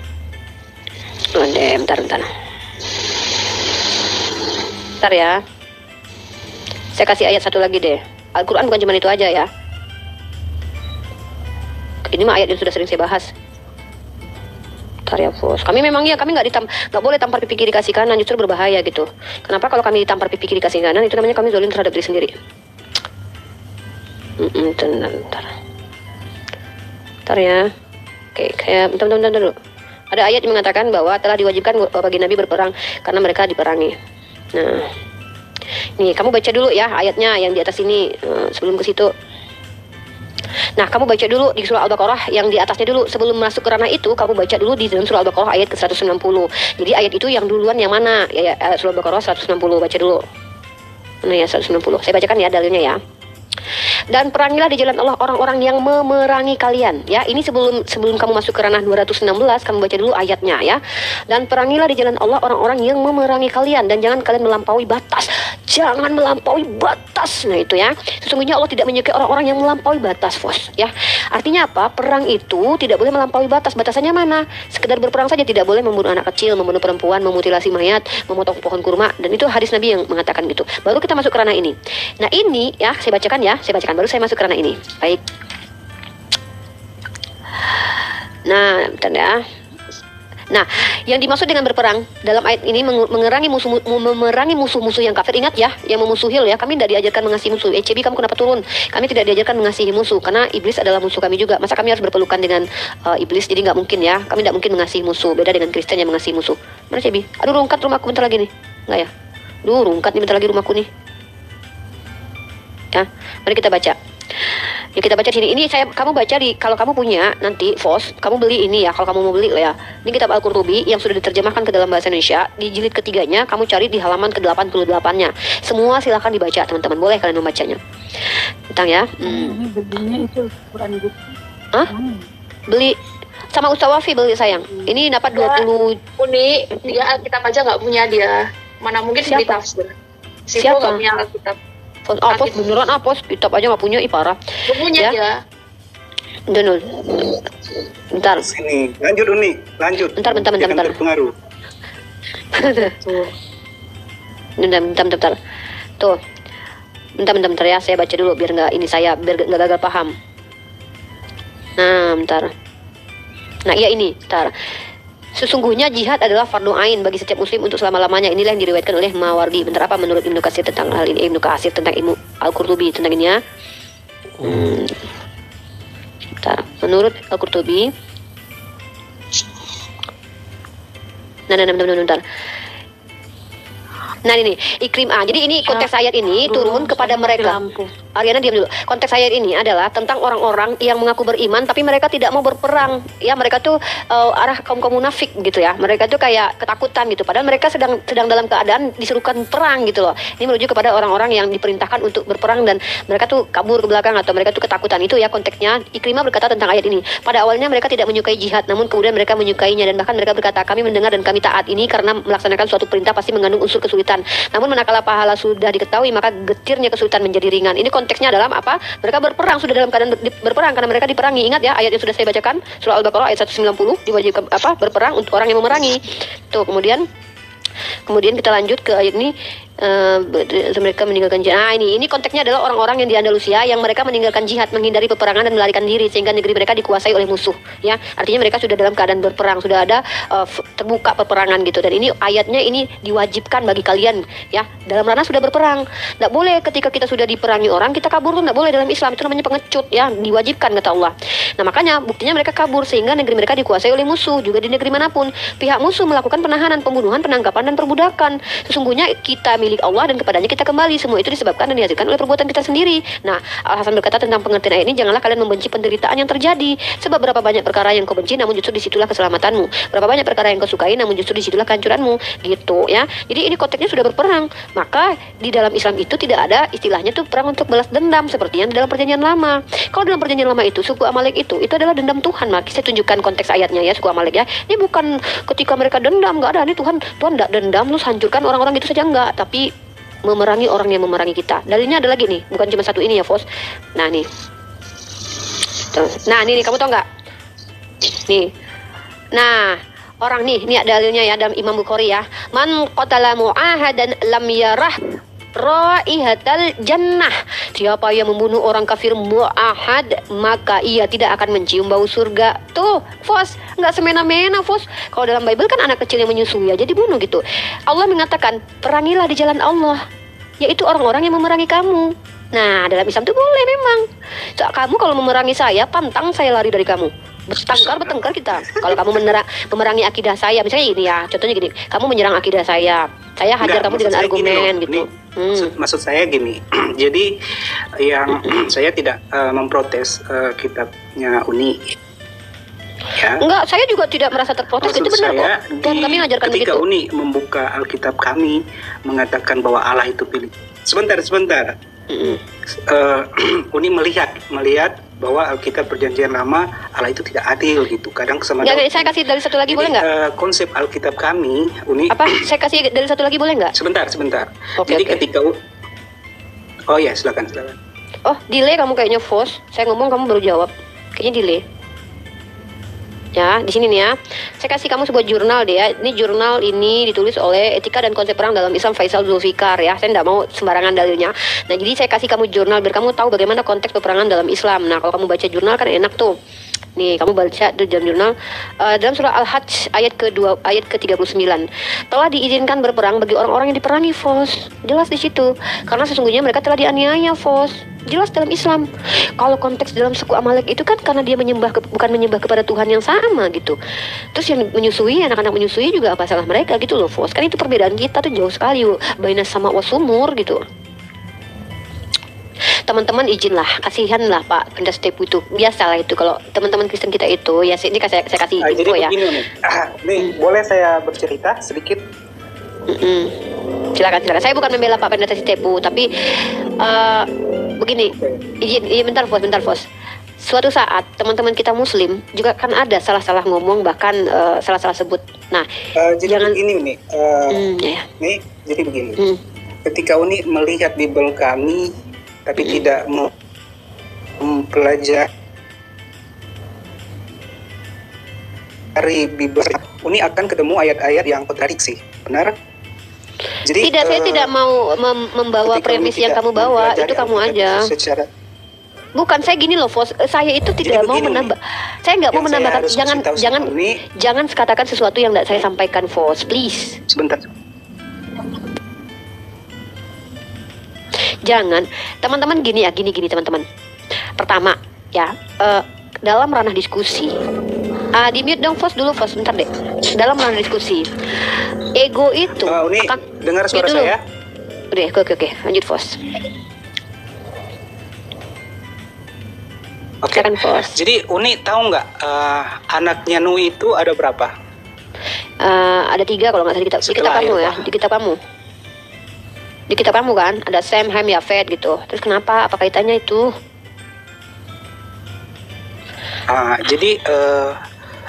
A: Bentar. Bentar ya. Saya kasih ayat satu lagi deh. Al-Quran bukan cuma itu aja ya. Ini mah ayat yang sudah sering saya bahas. Ya, Bos. Kami memang ya, kami nggak boleh tampar pipi kiri kasih kanan, justru berbahaya gitu. Kenapa? Kalau kami ditampar pipi kiri kasih kanan, itu namanya kami zalim terhadap diri sendiri. Bentar ya. Oke, kayak bentar dulu. Ada ayat yang mengatakan bahwa telah diwajibkan bagi Nabi berperang karena mereka diperangi. Nah, Nih, kamu baca dulu ya ayatnya yang di atas ini sebelum ke situ. Nah, kamu baca dulu di surah Al-Baqarah yang di atasnya dulu. Sebelum masuk ke ranah itu, kamu baca dulu di dalam surah Al-Baqarah ayat ke-160. Jadi ayat itu yang duluan yang mana? Ya, surah Al-Baqarah 160, baca dulu. Mana ya 160? Saya bacakan ya dalilnya ya. Dan perangilah di jalan Allah orang-orang yang memerangi kalian. Ya, ini sebelum kamu masuk ke ranah 216, kamu baca dulu ayatnya ya. Dan perangilah di jalan Allah orang-orang yang memerangi kalian, dan jangan kalian melampaui batas. Jangan melampaui batas. Nah, itu ya. Sesungguhnya Allah tidak menyukai orang-orang yang melampaui batas, Fos. Ya. Artinya apa? Perang itu tidak boleh melampaui batas. Batasannya mana? Sekedar berperang saja, tidak boleh membunuh anak kecil, membunuh perempuan, memutilasi mayat, memotong pohon kurma, dan itu hadis Nabi yang mengatakan gitu. Baru kita masuk ke ranah ini. Nah, ini ya, saya bacakan ya. Saya bacakan baru saya masuk ke ranah ini. Baik. Nah, bentar ya. Nah, yang dimaksud dengan berperang dalam ayat ini memerangi musuh-musuh yang kafir. Ingat ya, yang memusuhil ya. Kami tidak diajarkan mengasihi musuh. ECB kamu kenapa turun? Kami tidak diajarkan mengasihi musuh karena iblis adalah musuh kami juga. Masa kami harus berpelukan dengan iblis? Jadi nggak mungkin ya. Kami tidak mungkin mengasihi musuh. Beda dengan Kristen yang mengasihi musuh. Mana CB? Aduh, rungkat rumahku bentar lagi nih. Nggak ya? Duh, rungkat nih bentar lagi rumahku nih. Ya, mari kita baca. Ya, kita baca di sini. Ini kamu baca di, kalau kamu punya nanti Fos, kamu beli ini ya. Kalau kamu mau beli ya. Ini kitab Al-Qurtubi yang sudah diterjemahkan ke dalam bahasa Indonesia. Di jilid ketiganya, kamu cari di halaman ke-88-nya. Semua silahkan dibaca, teman-teman. Boleh kalian membacanya. Tentang ya.
F: Ini belinya itu Quran buku.
A: Hah? Beli sama Ustaz Wafi beli sayang. Ini dapat 20.
C: Uni, dia Alkitab aja nggak punya dia. Mana mungkin beli tafsir.
A: Siapa?
C: Nggak punya Alkitab.
A: Pos beneran pos kitab aja nggak punya, parah.
C: Nggak punya
A: Ya.
C: ya.
A: Denul. Bentar.
G: Sini, lanjut Uni, lanjut.
A: Bentar.
G: Jangan terpengaruh.
C: Tuh.
A: Bentar. Tuh. Bentar ya, saya baca dulu biar nggak gagal paham. Nah, bentar. Nah, iya ini, bentar. Sesungguhnya jihad adalah fardu ain bagi setiap muslim untuk selama-lamanya. Inilah yang diriwayatkan oleh Mawardi. Bentar, apa menurut Ibnu Katsir tentang hal ini? Ibnu Katsir tentang ilmu Al-Qurtubi tentang ini ya. Bentar. Menurut Al-Qurtubi. Bentar. Nah ini Ikrimah. Jadi ini konteks ayat ini turun kepada mereka. Ariana diam dulu. Konteks ayat ini adalah tentang orang-orang yang mengaku beriman tapi mereka tidak mau berperang. Ya, mereka tuh arah kaum munafik gitu ya. Mereka tuh kayak ketakutan gitu. Padahal mereka sedang dalam keadaan disuruhkan perang gitu loh. Ini merujuk kepada orang-orang yang diperintahkan untuk berperang dan mereka tuh kabur ke belakang atau mereka tuh ketakutan. Itu ya konteksnya. Ikrimah berkata tentang ayat ini. Pada awalnya mereka tidak menyukai jihad, namun kemudian mereka menyukainya dan bahkan mereka berkata, kami mendengar dan kami taat ini karena melaksanakan suatu perintah pasti mengandung unsur kesulitan. Namun manakala pahala sudah diketahui maka getirnya kesulitan menjadi ringan. Ini konteksnya dalam apa? Mereka berperang, sudah dalam keadaan berperang karena mereka diperangi. Ingat ya ayat yang sudah saya bacakan, surah Al-Baqarah ayat 190, diwajibkan berperang untuk orang yang memerangi. Tuh, kemudian kita lanjut ke ayat ini. Mereka meninggalkan jihad. Nah, ini konteksnya adalah orang-orang yang di Andalusia yang mereka meninggalkan jihad, menghindari peperangan dan melarikan diri sehingga negeri mereka dikuasai oleh musuh. Ya, artinya mereka sudah dalam keadaan berperang, sudah ada terbuka peperangan gitu. Dan ini ayatnya ini diwajibkan bagi kalian ya. Dalam ranah sudah berperang. Tidak boleh ketika kita sudah diperangi orang kita kabur, tidak boleh dalam Islam. Itu namanya pengecut ya, diwajibkan kata Allah. Nah, makanya buktinya mereka kabur sehingga negeri mereka dikuasai oleh musuh. Juga di negeri manapun pihak musuh melakukan penahanan, pembunuhan, penangkapan dan perbudakan. Sesungguhnya kita milik Allah dan kepadanya kita kembali. Semua itu disebabkan dan dihasilkan oleh perbuatan kita sendiri. Nah, Al-Hasan berkata tentang pengertian ayat ini, janganlah kalian membenci penderitaan yang terjadi. Sebab berapa banyak perkara yang kau benci namun justru disitulah keselamatanmu. Berapa banyak perkara yang kau sukai namun justru disitulah kehancuranmu. Gitu ya. Jadi ini konteksnya sudah berperang. Maka di dalam Islam itu tidak ada istilahnya tuh perang untuk balas dendam seperti yang di dalam perjanjian lama. Kalau dalam perjanjian lama itu suku Amalek itu adalah dendam Tuhan. Maka saya tunjukkan konteks ayatnya ya, suku Amalek ya. Ini bukan ketika mereka dendam, enggak ada. Ini Tuhan tidak dendam terus hancurkan orang-orang itu saja, enggak, tapi memerangi orang yang memerangi kita. Dalilnya ada lagi nih, bukan cuma satu ini ya, Fos. Nah nih, tuh. Nah ini kamu tau nggak? Nih, nah orang nih, ini dalilnya ya dalam Imam Bukhari ya. Man qatala mu'ahadan lam yarah raihatal jannah. Siapa yang membunuh orang kafir mu'ahad maka ia tidak akan mencium bau surga. Tuh, Fos, nggak semena-mena, Fos. Kalau dalam Bible kan anak kecil yang menyusui aja dibunuh gitu. Allah mengatakan, perangilah di jalan Allah, yaitu orang-orang yang memerangi kamu. Nah, dalam Islam itu boleh memang. So, kamu kalau memerangi saya, pantang saya lari dari kamu. bertengkar kita. Kalau kamu memerangi akidah saya, misalnya gini ya, contohnya gini, kamu menyerang akidah saya hajar kamu dengan argumen gitu.
G: Maksud saya gini, jadi yang saya tidak memprotes kitabnya Uni. Ya.
A: Enggak, saya juga tidak merasa terprotes, itu benar kok. Dan kami ngajarkan begitu.
G: Ketika Uni membuka Alkitab kami mengatakan bahwa Allah itu pilih. Sebentar. Uni melihat bahwa Alkitab Perjanjian Lama Allah itu tidak adil gitu. Kadang sama.
A: Ya, saya kasih dari satu lagi boleh nggak?
G: Konsep Alkitab kami, Uni.
A: Apa? Saya kasih dari satu lagi boleh nggak?
G: Sebentar. Jadi ketika oh ya silakan.
A: Oh, delay kamu kayaknya, Fos. Saya ngomong kamu baru jawab. Kayaknya delay. Ya, di sini nih ya. Saya kasih kamu sebuah jurnal deh ya. Ini jurnal ini ditulis oleh Etika dan Konsep Perang dalam Islam Faisal Zulfikar ya. Saya tidak mau sembarangan dalilnya. Nah, jadi saya kasih kamu jurnal biar kamu tahu bagaimana konteks peperangan dalam Islam. Nah, kalau kamu baca jurnal kan enak tuh. Nih, kamu baca di dalam jurnal dalam surah Al-Hajj ayat ke-39. Telah diizinkan berperang bagi orang-orang yang diperangi, Fos. Jelas di situ. Karena sesungguhnya mereka telah dianiaya, Fos. Jelas dalam Islam. Kalau konteks dalam suku Amalek itu kan karena dia bukan menyembah kepada Tuhan yang sama gitu. Terus yang menyusui, anak-anak menyusui juga apa salah mereka gitu loh, Fos. Kan itu perbedaan kita tuh jauh sekali, baina sama wasumur gitu. Teman-teman izinlah, kasihanlah Pak Pendas Tepu itu. Biasalah itu kalau teman-teman Kristen kita itu ya, ini saya kasih info ya.
G: Jadi begini nih, boleh saya bercerita sedikit?
A: Silakan. Saya bukan membela Pak Pendas Tepu, tapi begini, izin bentar Fos. Suatu saat teman-teman kita Muslim juga kan ada salah-salah ngomong, bahkan salah-salah sebut. Nah,
G: jadi
A: jangan
G: begini nih, nih jadi begini. Ketika Uni melihat Bible kami tapi tidak mau mempelajari Bible, Uni akan ketemu ayat-ayat yang kontradiksi, benar? Jadi,
A: tidak, saya tidak mau membawa premis yang kamu bawa, itu kamu aja. Bukan, saya gini loh, Fos. Saya itu tidak mau menambah. Saya nggak mau menambahkan. Jangan katakan sesuatu yang tidak saya sampaikan, Fos. Please.
G: Sebentar.
A: Jangan, teman-teman gini teman-teman. Pertama, ya, dalam ranah diskusi, di mute dong Fos dulu, Fos, bentar deh. Dalam ranah diskusi, ego itu
G: Uni,
A: akan
G: dengar suara saya.
A: Udah, oke, lanjut Fos.
G: Oke. Jadi Uni tahu nggak anaknya Nuh itu ada berapa?
A: Ada 3 kalau nggak salah di kitab kamu ya, di kitab kamu. Di kitab kamu kan ada Sem, Ham, Yafet gitu. Terus kenapa? Apa kaitannya itu?
G: Jadi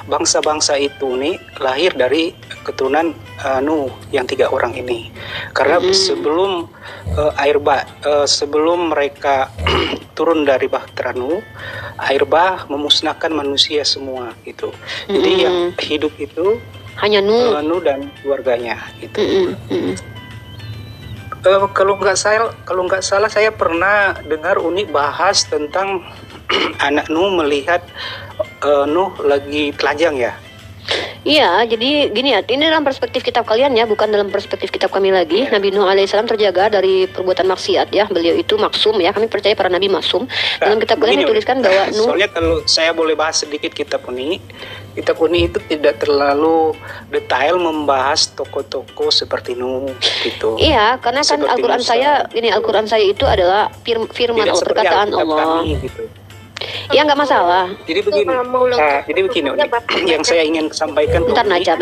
G: bangsa-bangsa itu nih lahir dari keturunan Nuh yang 3 orang ini. Karena sebelum sebelum mereka turun dari bahtera Nuh, air bah memusnahkan manusia semua gitu. Jadi yang hidup itu
A: hanya
G: Nuh dan keluarganya gitu. Kalau nggak salah saya pernah dengar Uni bahas tentang anak Nuh melihat Nuh lagi telanjang ya.
A: Iya, jadi gini ya, ini dalam perspektif kitab kalian ya, bukan dalam perspektif kitab kami lagi. Nabi Nuh alaihissalam terjaga dari perbuatan maksiat ya, beliau itu maksum ya, kami percaya para nabi maksum. Dalam kitab kalian dituliskan bahwa Nuh.
G: Soalnya kalau saya boleh bahas sedikit kitab Uni itu tidak terlalu detail membahas tokoh-tokoh seperti Nuh gitu.
A: Iya, karena kan Al-Quran saya itu adalah firman Allah, perkataan Allah.
G: Kami, gitu.
A: Ya nggak masalah.
G: Jadi begini, yang saya ingin sampaikan.
A: Bentar Naja.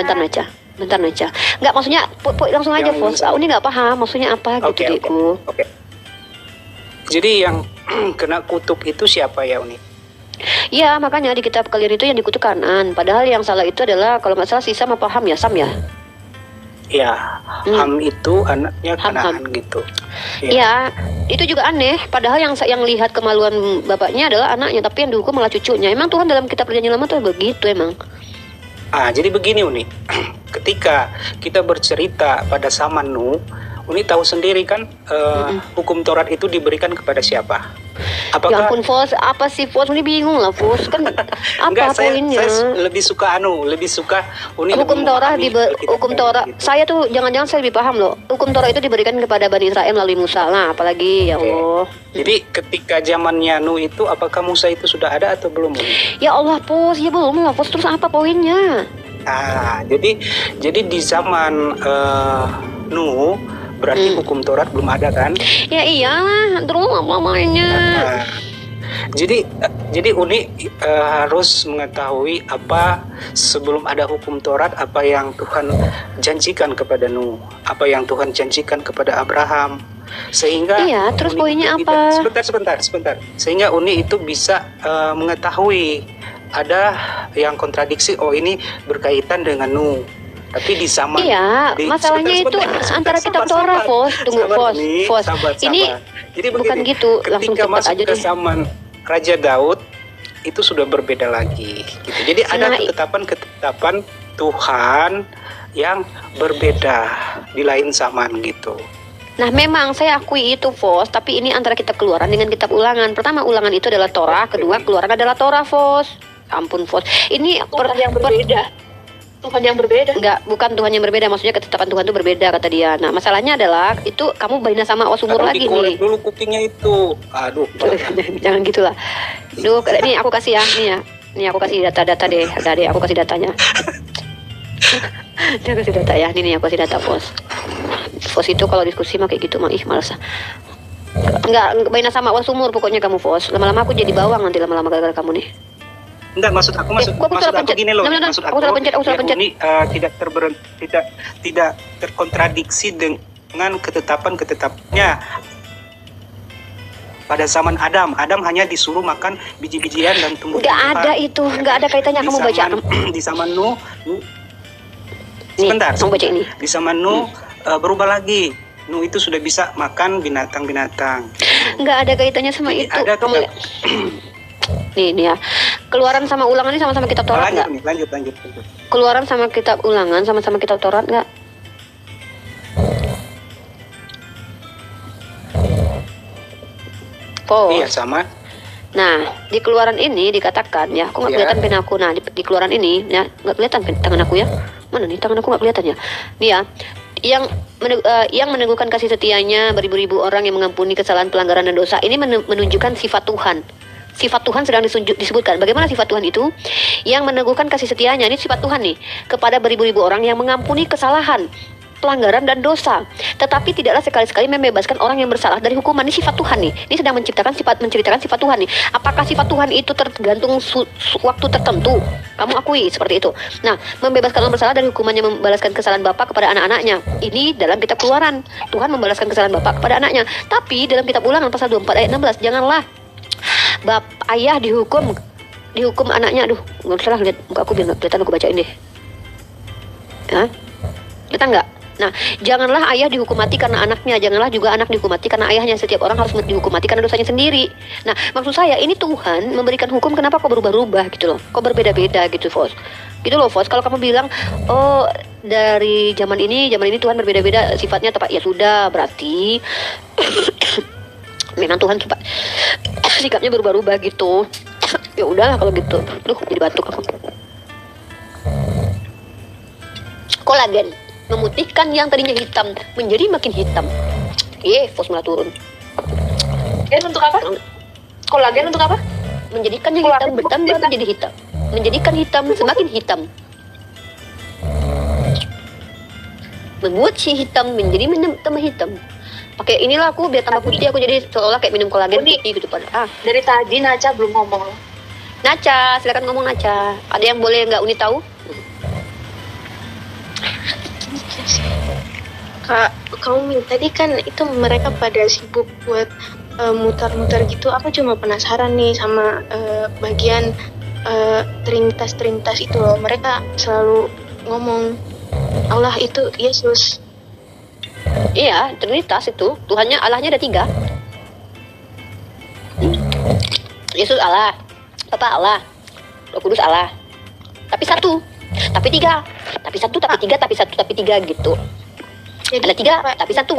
A: Nggak, maksudnya langsung aja Fos. Ini nggak paham maksudnya apa gitu Diku.
G: Oke. Jadi yang kena kutuk itu siapa ya Uni?
A: Iya, makanya di kitab kalian itu yang dikutuk Kanan. Padahal yang salah itu adalah kalau nggak salah si Sam apa Ham ya, Sam ya.
G: Ya, Ham itu anaknya Kanaan gitu.
A: Iya, itu juga aneh. Padahal yang lihat kemaluan bapaknya adalah anaknya, tapi yang dihukum malah cucunya. Emang Tuhan dalam kitab Perjanjian Lama tuh begitu emang.
G: Jadi begini Uni, ketika kita bercerita pada zaman Nuh, Uni tahu sendiri kan hukum Taurat itu diberikan kepada siapa?
A: Ya
G: Apakah
A: ampun Fos, apa sih Fos? Ini bingung lah Fos, kan apa
G: enggak,
A: poinnya?
G: saya lebih suka Uni
A: Hukum
G: lebih
A: Torah
G: memahami Alkitab
A: hukum
G: kan,
A: Torah
G: gitu.
A: saya tuh jangan-jangan saya lebih paham loh. Hukum Torah itu diberikan kepada Bani Israel melalui Musa lah, apalagi ya
G: Oke.
A: Allah.
G: Jadi ketika zamannya Nuh itu apakah Musa itu sudah ada atau belum?
A: Ya Allah Fos, ya belum lah Fos, terus apa poinnya?
G: Ah, jadi di zaman Nuh berarti hukum Taurat belum ada kan?
A: Ya iyalah, terus apa mainnya?
G: Nah, jadi Uni harus mengetahui apa sebelum ada hukum Taurat, apa yang Tuhan janjikan kepada Nuh, apa yang Tuhan janjikan kepada Abraham, sehingga
A: Iya, terus
G: Uni
A: poinnya
G: itu
A: apa?
G: sebentar, sehingga Uni itu bisa mengetahui ada yang kontradiksi. Oh, ini berkaitan dengan Nuh. Tapi di zaman
A: Iya, masalahnya itu antara kitab Torah, Fos. Tunggu, Fos. Ini
G: jadi
A: bukan
G: begini,
A: gitu, langsung
G: ketika
A: cepat
G: masuk
A: aja
G: ke
A: deh.
G: zaman Raja Daud itu sudah berbeda lagi gitu. Jadi ada
A: Nah,
G: ketetapan Tuhan yang berbeda di lain zaman gitu.
A: Nah memang saya akui itu Fos, tapi ini antara kitab Keluaran dengan kitab Ulangan. Pertama Ulangan itu adalah Torah, kedua Keluaran adalah Torah Fos. Ampun Fos, ini
C: Tuhan yang berbeda. Tuhan yang berbeda.
A: enggak, bukan Tuhan yang berbeda, maksudnya ketetapan Tuhan itu berbeda kata dia. Nah masalahnya adalah itu kamu bina sama awas umur
G: Aduh,
A: lagi
G: dikorek
A: nih.
G: dulu kupingnya itu. Aduh.
A: Jangan gitulah. Duh, ini aku kasih ya, nih ya. Nih aku kasih data-data deh, aku kasih datanya. Dia kasih data ya, ini nih aku kasih data Fos. Fos itu kalau diskusi mah kayak gitu mah males. Enggak bina sama awas umur pokoknya kamu Fos. Lama-lama aku jadi bawang nanti lama-lama gara-gara kamu nih.
G: Enggak, maksud aku
A: kok aku salah pencet?
G: gini loh.
A: Nah,
G: Maksud
A: aku salah pencet, aku salah pencet.
G: Ini tidak terkontradiksi dengan ketetapannya pada zaman Adam. Adam hanya disuruh makan biji-bijian dan tumbuh-tumbuhan.
A: Udah ada itu, enggak ada kaitannya kamu baca.
G: Di zaman Nuh,
A: Nih,
G: sebentar.
A: kamu baca ini.
G: Di zaman Nuh berubah lagi. Nuh itu sudah bisa makan binatang-binatang.
A: Enggak ada kaitannya sama
G: Jadi
A: itu.
G: ada
A: Kamu lihat. Nih ya. Keluaran sama Ulangan ini sama-sama kitab Taurat enggak?
G: Lanjut.
A: Keluaran sama kitab Ulangan sama-sama kitab Taurat enggak? Fos.
G: Iya, sama.
A: Nah, di Keluaran ini dikatakan ya, aku nggak
G: Iya.
A: kelihatan pen aku. Nah, di Keluaran ini ya nggak kelihatan tangan aku ya. Mana nih tangan aku nggak kelihatan ya? Nih ya, yang meneguhkan kasih setianya beribu-ribu orang yang mengampuni kesalahan, pelanggaran dan dosa. Ini menunjukkan sifat Tuhan. Sifat Tuhan sedang disebutkan. Bagaimana sifat Tuhan itu? Yang meneguhkan kasih setianya, ini sifat Tuhan nih, kepada beribu-ribu orang yang mengampuni kesalahan, pelanggaran dan dosa, tetapi tidaklah sekali-sekali membebaskan orang yang bersalah dari hukuman. Ini sifat Tuhan nih. Ini sedang menceritakan sifat Tuhan nih. Apakah sifat Tuhan itu tergantung waktu tertentu? Kamu akui seperti itu. Nah, membebaskan orang bersalah dari hukumannya, membalaskan kesalahan bapak kepada anak-anaknya. Ini dalam kitab Keluaran. Tuhan membalaskan kesalahan bapak kepada anaknya. Tapi dalam kitab Ulangan pasal 24 ayat 16, janganlah ayah dihukum anaknya. Aduh, nggak usah lah lihat muka aku biar nggak kelihatan, aku bacain deh. Hah? Kelihatan nggak? Nah, janganlah ayah dihukum mati karena anaknya, janganlah juga anak dihukum mati karena ayahnya. Setiap orang harus dihukum mati karena dosanya sendiri. Nah, maksud saya ini Tuhan memberikan hukum, kenapa kok berubah-ubah gitu loh? Kok berbeda-beda gitu, Fos? Gitu loh, Fos. Kalau kamu bilang, oh dari zaman ini Tuhan berbeda-beda sifatnya, tepat, ya sudah, berarti memang Tuhan sikapnya berubah-ubah gitu. Ya udahlah kalau gitu. Duh, jadi batuk aku. Kolagen memutihkan yang tadinya hitam menjadi makin hitam. Fos malah turun.
C: Untuk apa? Kolagen untuk apa?
A: Menjadikan yang hitam bertambah menjadi hitam. Menjadikan hitam semakin hitam. Membuat si hitam menjadi tambah hitam. Pakai inilah aku biar tambah putih, aku jadi seolah kayak minum kolagen putih gitu pada.
C: Dari tadi Naca belum ngomong.
A: Naca, silakan ngomong Naca. Ada yang boleh nggak Uni tahu?
H: Kak, kamu tadi kan itu mereka pada sibuk buat mutar-mutar gitu. Aku cuma penasaran nih sama bagian Trinitas itu loh. Mereka selalu ngomong Allah itu Yesus.
A: Iya, Trinitas itu Tuhannya, Allahnya ada 3. Yesus Allah, Bapa Allah, Roh Kudus Allah. Tapi 1, tapi 3, tapi 1, tapi 3, tapi 1, tapi 3 gitu.
H: Jadi
A: Ada 3
H: Pak,
A: tapi 1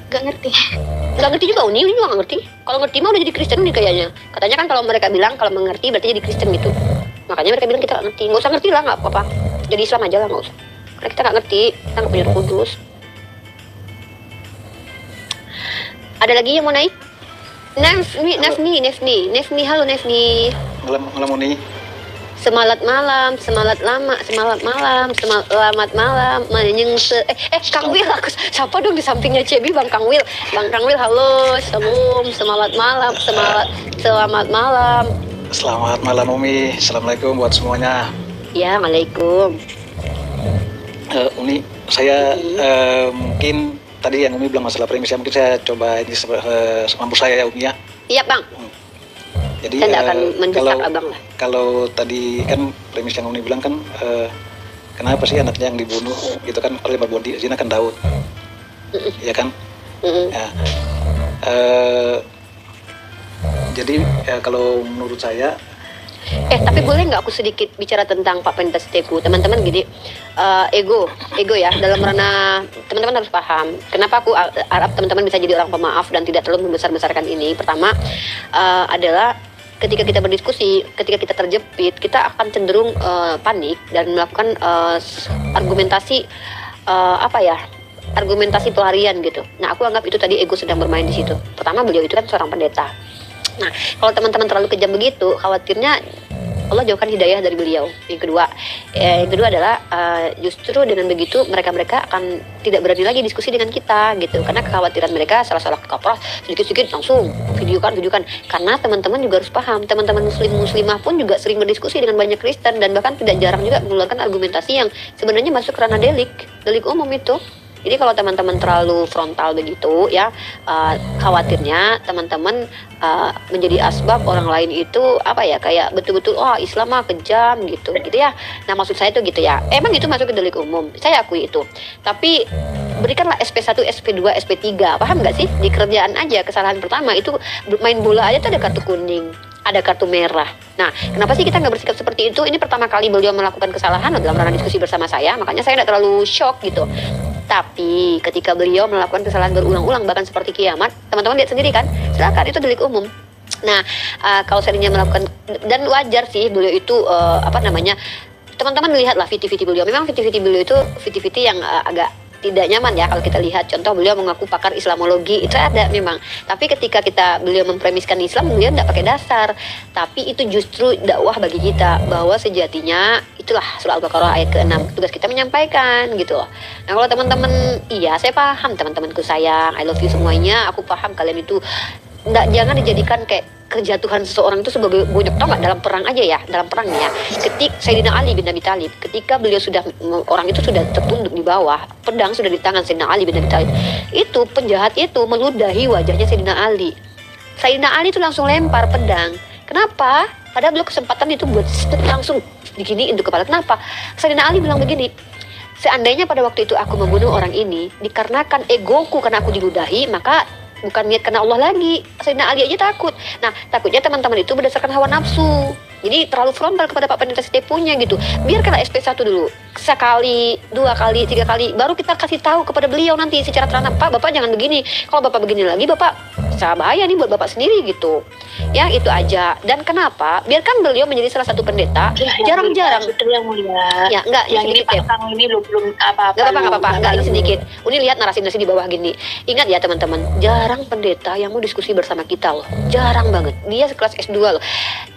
H: nggak ngerti.
A: nggak ngerti juga. Uni juga nggak ngerti. Kalau ngerti mah udah jadi Kristen Uni kayaknya. Katanya kan kalau mereka bilang kalau mengerti berarti jadi Kristen gitu. Makanya mereka bilang kita nggak ngerti. Nggak usah ngerti lah, nggak apa-apa. Jadi Islam aja lah, nggak usah. Karena kita nggak ngerti, kita nggak punya Roh Kudus. Ada lagi yang mau naik? Nefni, halo Nefni.
I: Malam Uni.
A: Semalat malam, semalat malam, selamat malam, Kang Wil, aku siapa dong di sampingnya Cebi, Bang Kang Wil, halo, selamat malam, selamat malam.
I: Selamat malam Umi, assalamualaikum buat semuanya.
A: Ya, waalaikum.
I: Uni, saya mungkin tadi yang Umi bilang masalah premisnya, mungkin saya coba ini semampu saya ya Umi ya.
A: Iya Bang.
I: Jadi
A: Saya tidak akan mendesak abang lah.
I: Kalau tadi kan premis yang Uni bilang kan kenapa sih anaknya yang dibunuh gitu kan oleh Bondi, Zina kan Daud, ya kan? Ya. Jadi kalau menurut saya
A: Tapi boleh nggak aku sedikit bicara tentang Pak Pendeta Setepu, teman-teman gini, ego ya, dalam ranah teman-teman harus paham. Kenapa aku harap teman-teman bisa jadi orang pemaaf dan tidak terlalu membesar-besarkan ini. Pertama adalah ketika kita berdiskusi, ketika kita terjepit, kita akan cenderung panik dan melakukan argumentasi argumentasi pelarian gitu. Nah, aku anggap itu tadi ego sedang bermain di situ. Pertama, beliau itu kan seorang pendeta. Nah, kalau teman-teman terlalu kejam begitu, khawatirnya Allah jauhkan hidayah dari beliau. Yang kedua adalah justru dengan begitu mereka akan tidak berani lagi diskusi dengan kita gitu, karena kekhawatiran mereka salah kaprah sedikit-sedikit langsung videokan. Karena teman-teman juga harus paham, teman-teman muslimah pun juga sering berdiskusi dengan banyak Kristen dan bahkan tidak jarang juga mengeluarkan argumentasi yang sebenarnya masuk ranah delik umum itu. Jadi kalau teman-teman terlalu frontal begitu ya, khawatirnya teman-teman menjadi asbab orang lain itu kayak betul-betul Islam mah kejam gitu ya. Nah, maksud saya itu gitu ya. Emang itu masuk ke delik umum, saya akui itu. Tapi berikanlah SP1, SP2, SP3. Paham nggak sih? Di kerjaan aja kesalahan pertama itu main bola aja tuh ada kartu kuning, ada kartu merah. Nah, kenapa sih kita nggak bersikap seperti itu? Ini pertama kali beliau melakukan kesalahan dalam ranah diskusi bersama saya, makanya saya nggak terlalu shock gitu. Tapi ketika beliau melakukan kesalahan berulang-ulang bahkan seperti kiamat, teman-teman lihat sendiri kan, silakan, itu delik umum. Nah, kalau seringnya melakukan, dan wajar sih beliau itu teman-teman lihatlah viti-viti beliau. Memang viti-viti beliau itu viti-viti yang agak tidak nyaman ya kalau kita lihat. Contoh, beliau mengaku pakar Islamologi, itu ada memang. Tapi ketika beliau mempremiskan Islam, beliau tidak pakai dasar. Tapi itu justru dakwah bagi kita bahwa sejatinya itulah surah Al-Baqarah ayat ke-6. Tugas kita menyampaikan gitu loh. Nah, kalau teman-teman, iya saya paham teman-temanku sayang, I love you semuanya, aku paham kalian itu jangan dijadikan kayak kejatuhan seseorang itu sebagai bonyok. Tau nggak, dalam perang aja ya, dalam perangnya ketika Sayyidina Ali bin Abi Thalib, ketika beliau orang itu sudah tertunduk di bawah, pedang sudah di tangan Sayyidina Ali bin Abi Thalib, itu penjahat itu meludahi wajahnya Sayyidina Ali. Sayyidina Ali itu langsung lempar pedang. Kenapa? Padahal beliau kesempatan itu buat langsung diginiin tuh kepala. Kenapa? Sayyidina Ali bilang begini, seandainya pada waktu itu aku membunuh orang ini dikarenakan egoku karena aku diludahi, maka bukan niat karena Allah lagi. Sayyidina Ali aja takut. Nah, takutnya teman-teman itu berdasarkan hawa nafsu. Jadi terlalu frontal kepada Pak Pendeta Setepunya gitu. Biarkanlah SP1 dulu. Sekali, 2 kali, 3 kali. Baru kita kasih tahu kepada beliau nanti secara terang, Pak, Bapak jangan begini. Kalau Bapak begini lagi, Bapak bisa bahaya nih buat Bapak sendiri gitu. Ya, itu aja. Dan kenapa? Biarkan beliau menjadi salah satu pendeta. Jarang-jarang.
C: Betul yang mulia.
A: Ya, enggak,
C: yang ini
A: sedikit.
C: Pak Kang ini belum apa-apa.
A: Enggak apa-apa, enggak, ini sedikit. Uni lihat narasi-narasi di bawah gini. Ingat ya teman-teman, jarang pendeta yang mau diskusi bersama kita loh. Jarang banget. Dia sekelas S2 loh.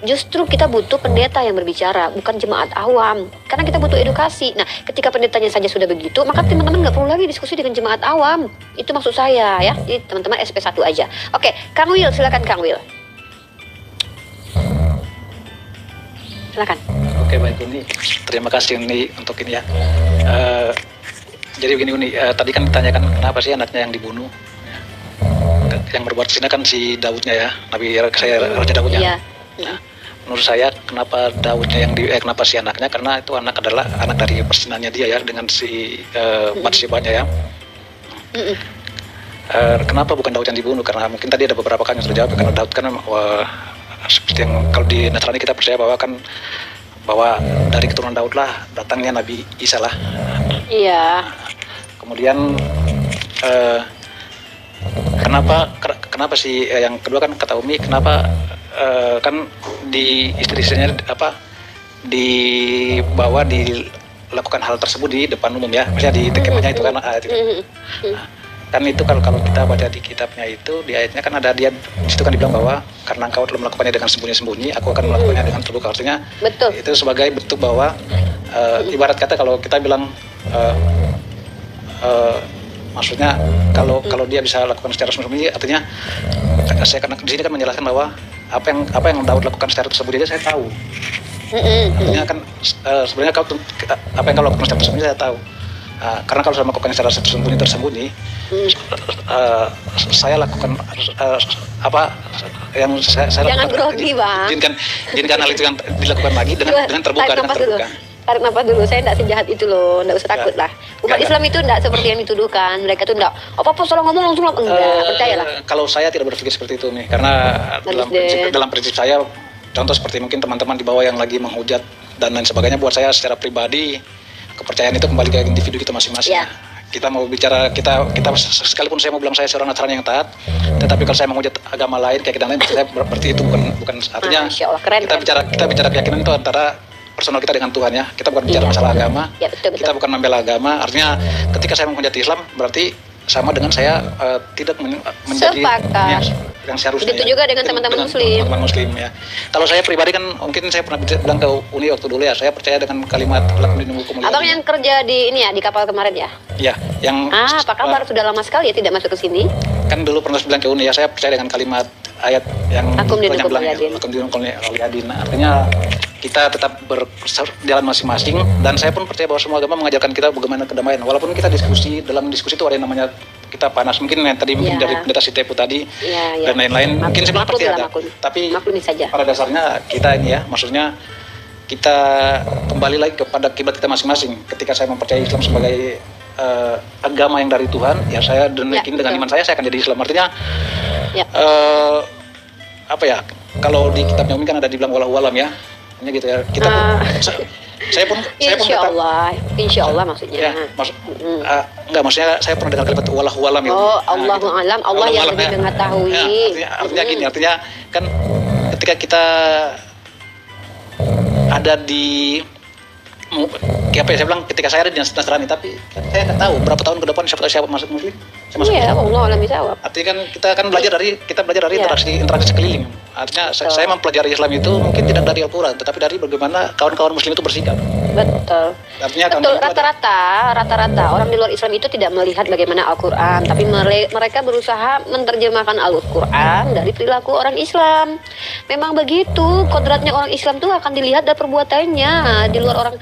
A: Justru kita butuh pendeta yang berbicara, bukan jemaat awam. Karena kita butuh edukasi. Nah, ketika pendetanya saja sudah begitu, maka teman-teman nggak perlu lagi diskusi dengan jemaat awam. Itu maksud saya ya. Jadi teman-teman SP1 aja. Oke, Kang Wil, silakan Kang Wil. Silakan.
I: Oke, baik Uni. Terima kasih Uni untuk ini ya. Jadi begini Uni, tadi kan ditanyakan kenapa sih anaknya yang dibunuh. Yang berbuat zina kan si Daudnya ya, Raja Daudnya.
A: Iya.
I: Nah, menurut saya kenapa Daudnya kenapa si anaknya, karena itu adalah anak dari persinannya dia ya dengan si Batsyebanya ya. Kenapa bukan Daud yang dibunuh? Karena mungkin tadi ada beberapa kan yang sudah jawab, karena Daud kan seperti yang kalau di Nasrani kita percaya bahwa dari keturunan Daud lah datangnya Nabi Isa lah.
A: Iya.
I: Kemudian kenapa sih yang kedua kan kata Umi, kenapa kan di istri-istrinya dibawa dilakukan hal tersebut di depan umum ya, maksudnya di kemahnya itu kan ayat itu. Nah, kan itu kalau kita baca di kitabnya itu, di ayatnya kan ada dia di situ kan dibilang bahwa karena engkau telah melakukannya dengan sembunyi-sembunyi, aku akan melakukannya dengan terbuka. Artinya
A: Betul.
I: itu sebagai bentuk bahwa ibarat kata kalau kita bilang maksudnya kalau dia bisa lakukan secara sembunyi, artinya saya karena di sini kan menjelaskan bahwa apa yang Daud lakukan secara tersembunyi saya tahu. Artinya kan sebenarnya apa yang kau lakukan secara tersembunyi saya tahu. Karena kalau saya melakukan secara tersembunyi, saya lakukan apa yang saya
A: Jangan
I: lakukan.
A: grogi, Bang.
I: Izinkan hal itu yang dilakukan lagi dengan terbuka.
A: Tarik nafas dulu, saya tidak sejahat itu loh, tidak usah takut lah. Umat Islam itu tidak seperti yang dituduhkan, mereka itu tidak apa-apa salah ngomong langsung enggak, percayalah.
I: Kalau saya tidak berpikir seperti itu nih, karena dalam prinsip saya, contoh seperti mungkin teman-teman di bawah yang lagi menghujat dan lain sebagainya, buat saya secara pribadi kepercayaan itu kembali ke individu kita masing-masing.
A: Ya.
I: Kita mau bicara kita sekalipun saya mau bilang saya seorang Nasrani yang taat, tetapi kalau saya menghujat agama lain kayak kita lain, saya berarti itu bukan artinya kita bicara keyakinan itu antara personal kita dengan Tuhan ya. Kita bukan bicara masalah agama.
A: Ya, betul.
I: Kita bukan membela agama. Artinya ketika saya menghujat Islam berarti sama dengan saya tidak menjadi yang seharusnya.
A: Begitu juga dengan teman-teman Muslim.
I: Teman-teman Muslim ya. Kalau saya pribadi kan mungkin saya pernah bilang ke Uni waktu dulu ya, saya percaya dengan kalimat lakum dinukum.
A: Abang yang kerja di ini ya, di kapal kemarin ya?
I: Iya, yang
A: apa kabar? Sudah lama sekali ya tidak masuk ke sini?
I: Kan dulu pernah bilang ke Uni ya, saya percaya dengan kalimat ayat yang
A: Akum dinukum
I: waliyadin. Artinya kita tetap berjalan masing-masing, dan saya pun percaya bahwa semua agama mengajarkan kita bagaimana kedamaian. Walaupun kita dalam diskusi itu ada yang namanya kita panas, mungkin yang tadi mungkin dari pendeta Sitepu tadi dan lain-lain, mungkin sebenarnya pasti ada. Tapi pada dasarnya kita ini ya, maksudnya kita kembali lagi kepada kiblat kita masing-masing. Ketika saya mempercayai Islam sebagai agama yang dari Tuhan, ya saya yakin dengan iman saya akan jadi Islam. Artinya apa ya? Kalau di kitabnya Umi kan ada dibilang wallahu alam ya. Hanya gitu ya. Kita pun
A: Insya Allah maksudnya.
I: Ya, enggak, maksudnya saya pernah dengar kalimat wallahu alam ya.
A: Oh, Allahu alam, Allah yang lebih mengetahui.
I: Ya, artinya gini, artinya kan ketika kita ada di apa ya, saya bilang ketika saya ada di Nasrani, tapi saya nggak tahu berapa tahun ke depan siapa masuk Muslim.
A: Iya, Allah alam bisawab.
I: Artinya kan kita belajar dari interaksi sekeliling. Artinya saya mempelajari Islam itu mungkin tidak dari Al-Quran, tetapi dari bagaimana kawan-kawan Muslim itu bersikap.
A: Betul.
I: Artinya
A: betul. Rata-rata orang di luar Islam itu tidak melihat bagaimana Al-Quran, tapi mereka berusaha menerjemahkan Al-Quran dari perilaku orang Islam. Memang begitu, kodratnya orang Islam itu akan dilihat dari perbuatannya. Di luar orang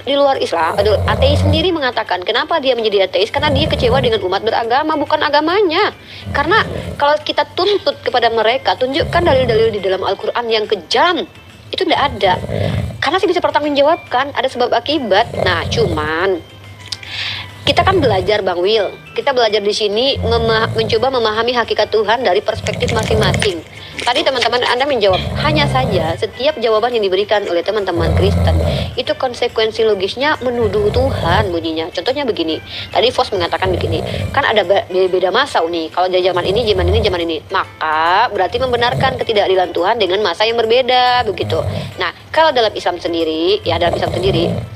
A: di luar Islam, ateis sendiri mengatakan kenapa dia menjadi ateis, karena dia kecewa dengan umat beragama, bukan agamanya. Karena kalau kita tuntut kepada mereka, tunjukkan dalil-dalil di dalam Al-Quran yang kejam, itu tidak ada. Karena sih bisa pertanggungjawabkan, ada sebab akibat. Nah, cuman kita kan belajar, Bang Wil. Kita belajar di sini mencoba memahami hakikat Tuhan dari perspektif masing-masing. Tadi teman-teman Anda menjawab, hanya saja setiap jawaban yang diberikan oleh teman-teman Kristen itu konsekuensi logisnya menuduh Tuhan bunyinya. Contohnya begini, tadi Vos mengatakan begini, kan ada beda masa nih. Kalau dari zaman ini, maka berarti membenarkan ketidakadilan Tuhan dengan masa yang berbeda begitu. Nah, kalau dalam Islam sendiri,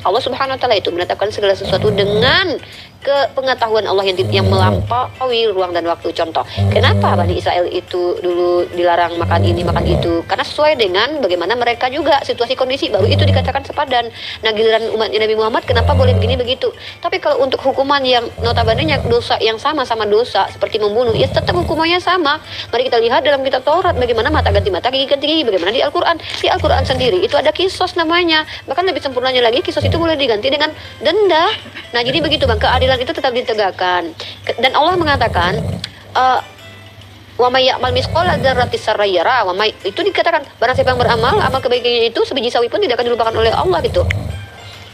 A: Allah Subhanahu Wa Taala itu menetapkan segala sesuatu dengan kepengetahuan Allah yang melampaui ruang dan waktu. Contoh, kenapa Bani Israel itu dulu dilarang makan ini, makan itu? Karena sesuai dengan bagaimana mereka juga situasi kondisi, baru itu dikatakan sepadan. Nah, giliran umat Nabi Muhammad kenapa boleh begini begitu? Tapi kalau untuk hukuman yang notabene dosa yang sama-sama dosa seperti membunuh, ya tetap hukumannya sama. Mari kita lihat dalam kitab Taurat bagaimana mata ganti mata, gigi ganti gigi. Bagaimana di Al-Quran? Di Al-Quran sendiri itu ada kisos namanya. Bahkan lebih sempurnanya lagi, kisos itu boleh diganti dengan denda. Nah, jadi begitu Bang, keadilan itu tetap ditegakkan. Dan Allah mengatakan wa may ya'mal mithqala dzarratin sarran yara, itu dikatakan barang siapa yang beramal amal kebaikannya itu sebiji sawi pun tidak akan dilupakan oleh Allah gitu.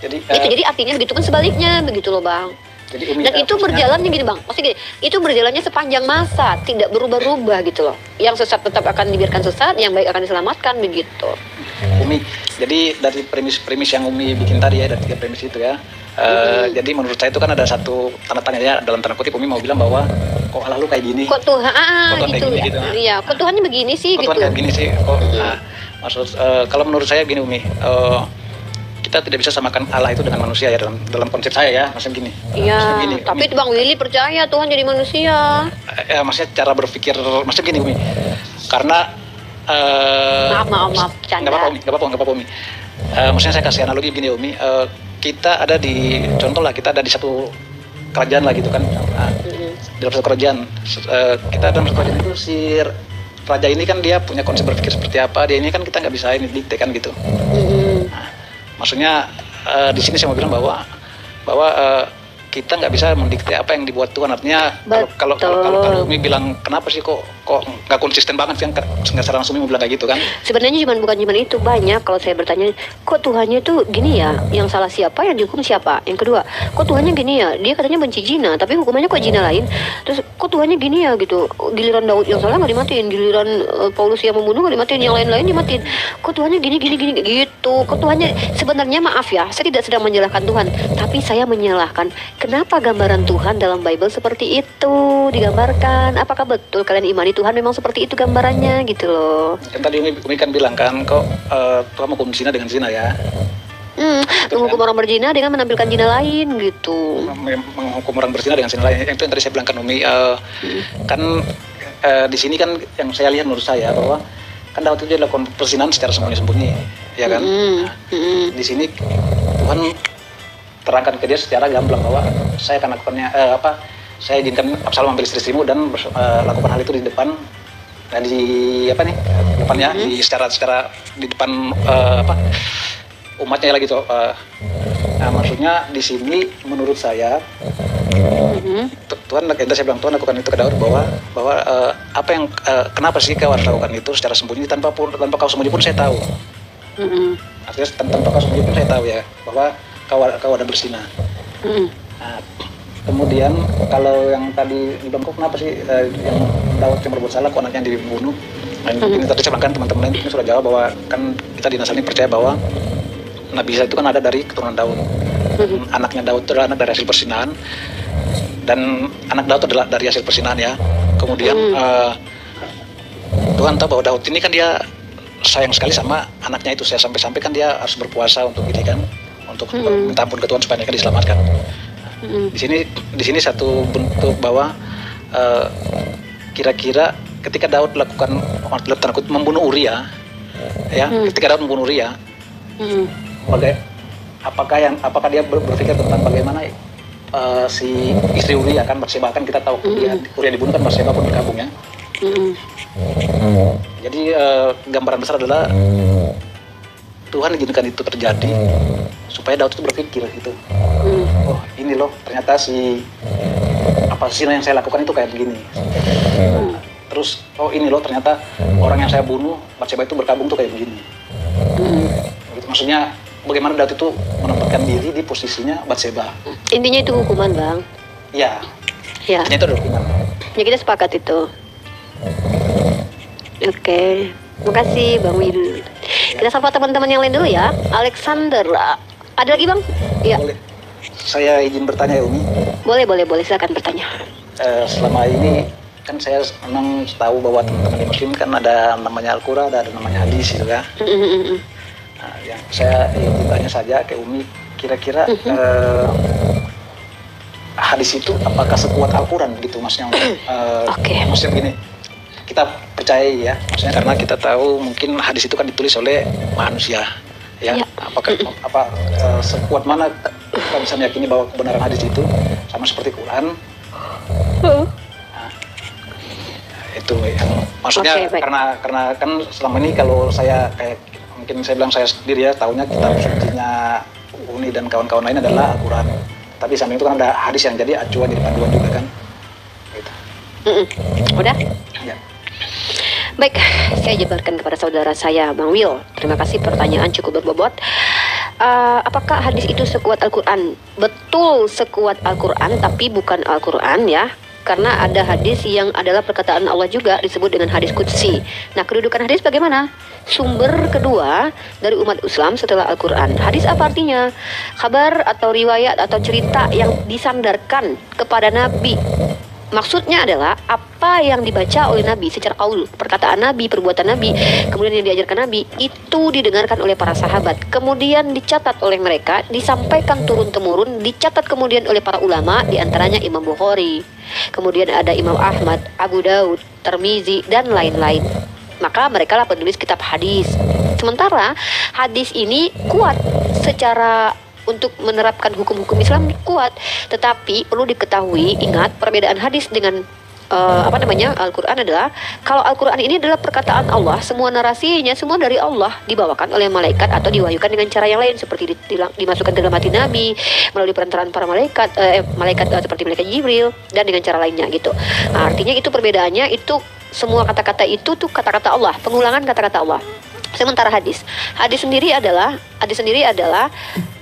A: Jadi artinya begitu pun sebaliknya begitu loh Bang. Dan itu berjalannya gini Bang, maksudnya gini, itu berjalannya sepanjang masa, tidak berubah-ubah gitu loh. Yang sesat tetap akan dibiarkan sesat, yang baik akan diselamatkan begitu.
I: Umi, jadi dari premis yang Umi bikin tadi ya, dari 3 premis itu ya, Jadi menurut saya itu kan ada satu tanda tanya dalam tanda kutip Umi mau bilang bahwa kok Allah lu kayak gini.
A: Kok Tuhan,
I: Kok Tuhan
A: gitu.
I: kayak gini, gitu.
A: Iya, kok Tuhannya begini sih
I: Kok
A: gitu.
I: Tuhan kayak gini sih? Kok, maksud kalau menurut saya gini Umi, kita tidak bisa samakan Allah itu dengan manusia ya dalam konsep saya ya, maksudnya gini.
A: Iya,
I: Maksudnya gini,
A: tapi
I: Umi.
A: Bang Willy percaya Tuhan jadi manusia.
I: Ya, maksudnya cara berpikir, maksudnya gini Umi, karena
A: Maaf, canda.
I: nggak apa-apa Umi. Maksudnya saya kasih analogi gini Umi, kita ada di, contoh lah kita ada di satu kerajaan lah gitu kan, dalam satu kerajaan, kita dalam satu kerajaan itu si raja ini kan dia punya konsep berpikir seperti apa, dia ini kan kita nggak bisa ini dikte kan gitu. Maksudnya di sini saya mau bilang bahwa kita nggak bisa mendikte apa yang dibuat Tuhan. Artinya kalau Umi bilang kenapa sih kok nggak konsisten banget sih, kan nggak secara langsung Umi bilang kayak gitu kan.
A: Sebenarnya bukan cuma itu, banyak kalau saya bertanya, kok Tuhannya tuh gini ya, yang salah siapa, yang dihukum siapa. Yang kedua, kok Tuhannya gini ya, dia katanya benci zina, tapi hukumannya kok zina lain. Terus kok Tuhannya gini ya gitu, giliran Daud yang salah nggak dimatiin, giliran Paulus yang membunuh nggak dimatiin, yang lain-lain dimatiin. Kok Tuhannya gini gitu, kok Tuhannya, sebenarnya maaf ya, saya tidak sedang menyalahkan Tuhan, tapi saya menyalahkan kenapa gambaran Tuhan dalam Bible seperti itu digambarkan. Apakah betul kalian imani Tuhan memang seperti itu gambarannya gitu loh.
I: Yang tadi Umi kan bilang kan kok Tuhan menghukum zina dengan zina ya.
A: Menghukum orang berzina dengan menampilkan zina lain gitu.
I: Menghukum orang berzina dengan zina lain. Itu yang tadi saya bilang kan Umi, kan di sini kan yang saya lihat menurut saya bahwa kan Daud itu dia lakukan perzinahan secara sembunyi-sembunyi, ya kan. Di sini Tuhan terangkan ke dia secara gamblang bahwa saya akan lakukannya saya izinkan Absalom ambil istri-istrimu dan lakukan hal itu di depan di depannya di secara di depan umatnya lagi tuh. Nah maksudnya di sini menurut saya Tuhan, saya bilang Tuhan lakukan itu ke Daud bahwa apa yang kenapa sih kau harus lakukan itu secara sembunyi, tanpa kau sembunyi pun saya tahu. Artinya tanpa kau sembunyi pun saya tahu ya bahwa kau ada berzina. Nah, kemudian kalau yang tadi dibilang kok kenapa sih yang Daud yang berbuat salah kok anaknya dibunuh? Nah, ini tadi saya bilang kan teman-teman ini sudah jawab bahwa kan kita di Nasrani percaya bahwa Nabi Isa itu kan ada dari keturunan Daud. Anaknya Daud itu adalah anak dari hasil persinahan, dan anak Daud adalah dari hasil persinahan ya. Kemudian Tuhan tahu bahwa Daud ini kan dia sayang sekali sama anaknya itu, saya sampai-sampai kan dia harus berpuasa untuk ini kan, untuk minta ampun ke Tuhan supaya mereka diselamatkan. Di sini satu bentuk bahwa kira-kira ketika Daud lakukan membunuh Uria, ya, ketika Daud membunuh Uria, apakah dia berpikir tentang bagaimana si istri Uria kan Batseba, kan kita tahu Uria dibunuh kan Batseba pun bergabung ya. Jadi gambaran besar adalah Tuhan izinkan itu terjadi supaya Daud itu berpikir gitu. Oh ini loh ternyata apa zina yang saya lakukan itu kayak begini. Terus oh ini loh ternyata orang yang saya bunuh Batseba itu berkabung tuh kayak begini. Gitu, maksudnya bagaimana Daud itu menempatkan diri di posisinya Batseba.
A: Intinya itu hukuman Bang.
I: Ya. Intinya itu adalah hukuman.
A: Ya kita sepakat itu. Oke. Terima kasih Bang Wil. Kita sapa teman-teman yang lain dulu ya. Alexander, ada lagi Bang? Iya.
I: Boleh. Saya izin bertanya ya Umi.
A: Boleh, silakan bertanya.
I: Selama ini kan saya memang tahu bahwa teman-teman Muslim kan ada namanya Al-Quran, ada namanya hadis gitu kan. Nah, yang saya ingin tanya saja ke Umi, kira-kira hadis itu apakah sekuat Al-Quran gitu maksudnya? Maksudnya gini, kita percaya ya, maksudnya karena kita tahu mungkin hadis itu kan ditulis oleh manusia, ya. Apakah sekuat mana kita bisa meyakini bahwa kebenaran hadis itu sama seperti Quran? Nah, itu yang maksudnya karena kan selama ini kalau saya kayak mungkin saya bilang saya sendiri ya tahunya kitab sucinya Uni dan kawan-kawan lain adalah Al-Quran. Tapi samping itu kan ada hadis yang jadi acuan, jadi panduan juga kan. Gitu.
A: Udah?
I: Ya.
A: Baik, saya jabarkan kepada saudara saya, Bang Will. Terima kasih, pertanyaan cukup berbobot. Apakah hadis itu sekuat Al-Quran? Betul sekuat Al-Quran, tapi bukan Al-Quran ya. karena ada hadis yang adalah perkataan Allah juga disebut dengan hadis qudsi. Nah, kedudukan hadis bagaimana? Sumber kedua dari umat Islam setelah Al-Quran. Hadis apa artinya? Kabar atau riwayat atau cerita yang disandarkan kepada Nabi. Maksudnya adalah apa yang dibaca oleh Nabi secara qaul, perkataan Nabi, perbuatan Nabi, kemudian yang diajarkan Nabi, itu didengarkan oleh para sahabat, kemudian dicatat oleh mereka, disampaikan turun-temurun, dicatat kemudian oleh para ulama, diantaranya Imam Bukhari, kemudian ada Imam Ahmad, Abu Daud, Tirmizi, dan lain-lain. Maka mereka lah penulis kitab hadis. Sementara hadis ini kuat secara untuk menerapkan hukum-hukum Islam kuat, tetapi perlu diketahui, ingat perbedaan hadis dengan Al-Quran adalah kalau Al-Quran ini adalah perkataan Allah, semua narasinya semua dari Allah, dibawakan oleh malaikat atau diwahyukan dengan cara yang lain seperti dimasukkan ke dalam hati Nabi melalui perantaraan para malaikat, seperti malaikat Jibril dan dengan cara lainnya gitu. Nah, artinya itu perbedaannya, itu semua kata-kata itu tuh kata-kata Allah, pengulangan kata-kata Allah. Sementara hadis sendiri adalah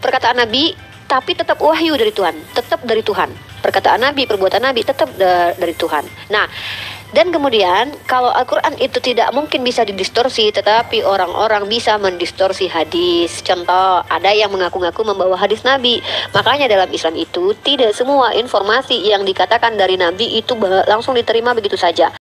A: perkataan Nabi tapi tetap wahyu dari Tuhan, tetap dari Tuhan. Perkataan Nabi, perbuatan Nabi tetap dari Tuhan. Nah, dan kemudian kalau Al-Quran itu tidak mungkin bisa didistorsi, tetapi orang-orang bisa mendistorsi hadis. Contoh, ada yang mengaku-ngaku membawa hadis Nabi. Makanya dalam Islam itu tidak semua informasi yang dikatakan dari Nabi itu langsung diterima begitu saja.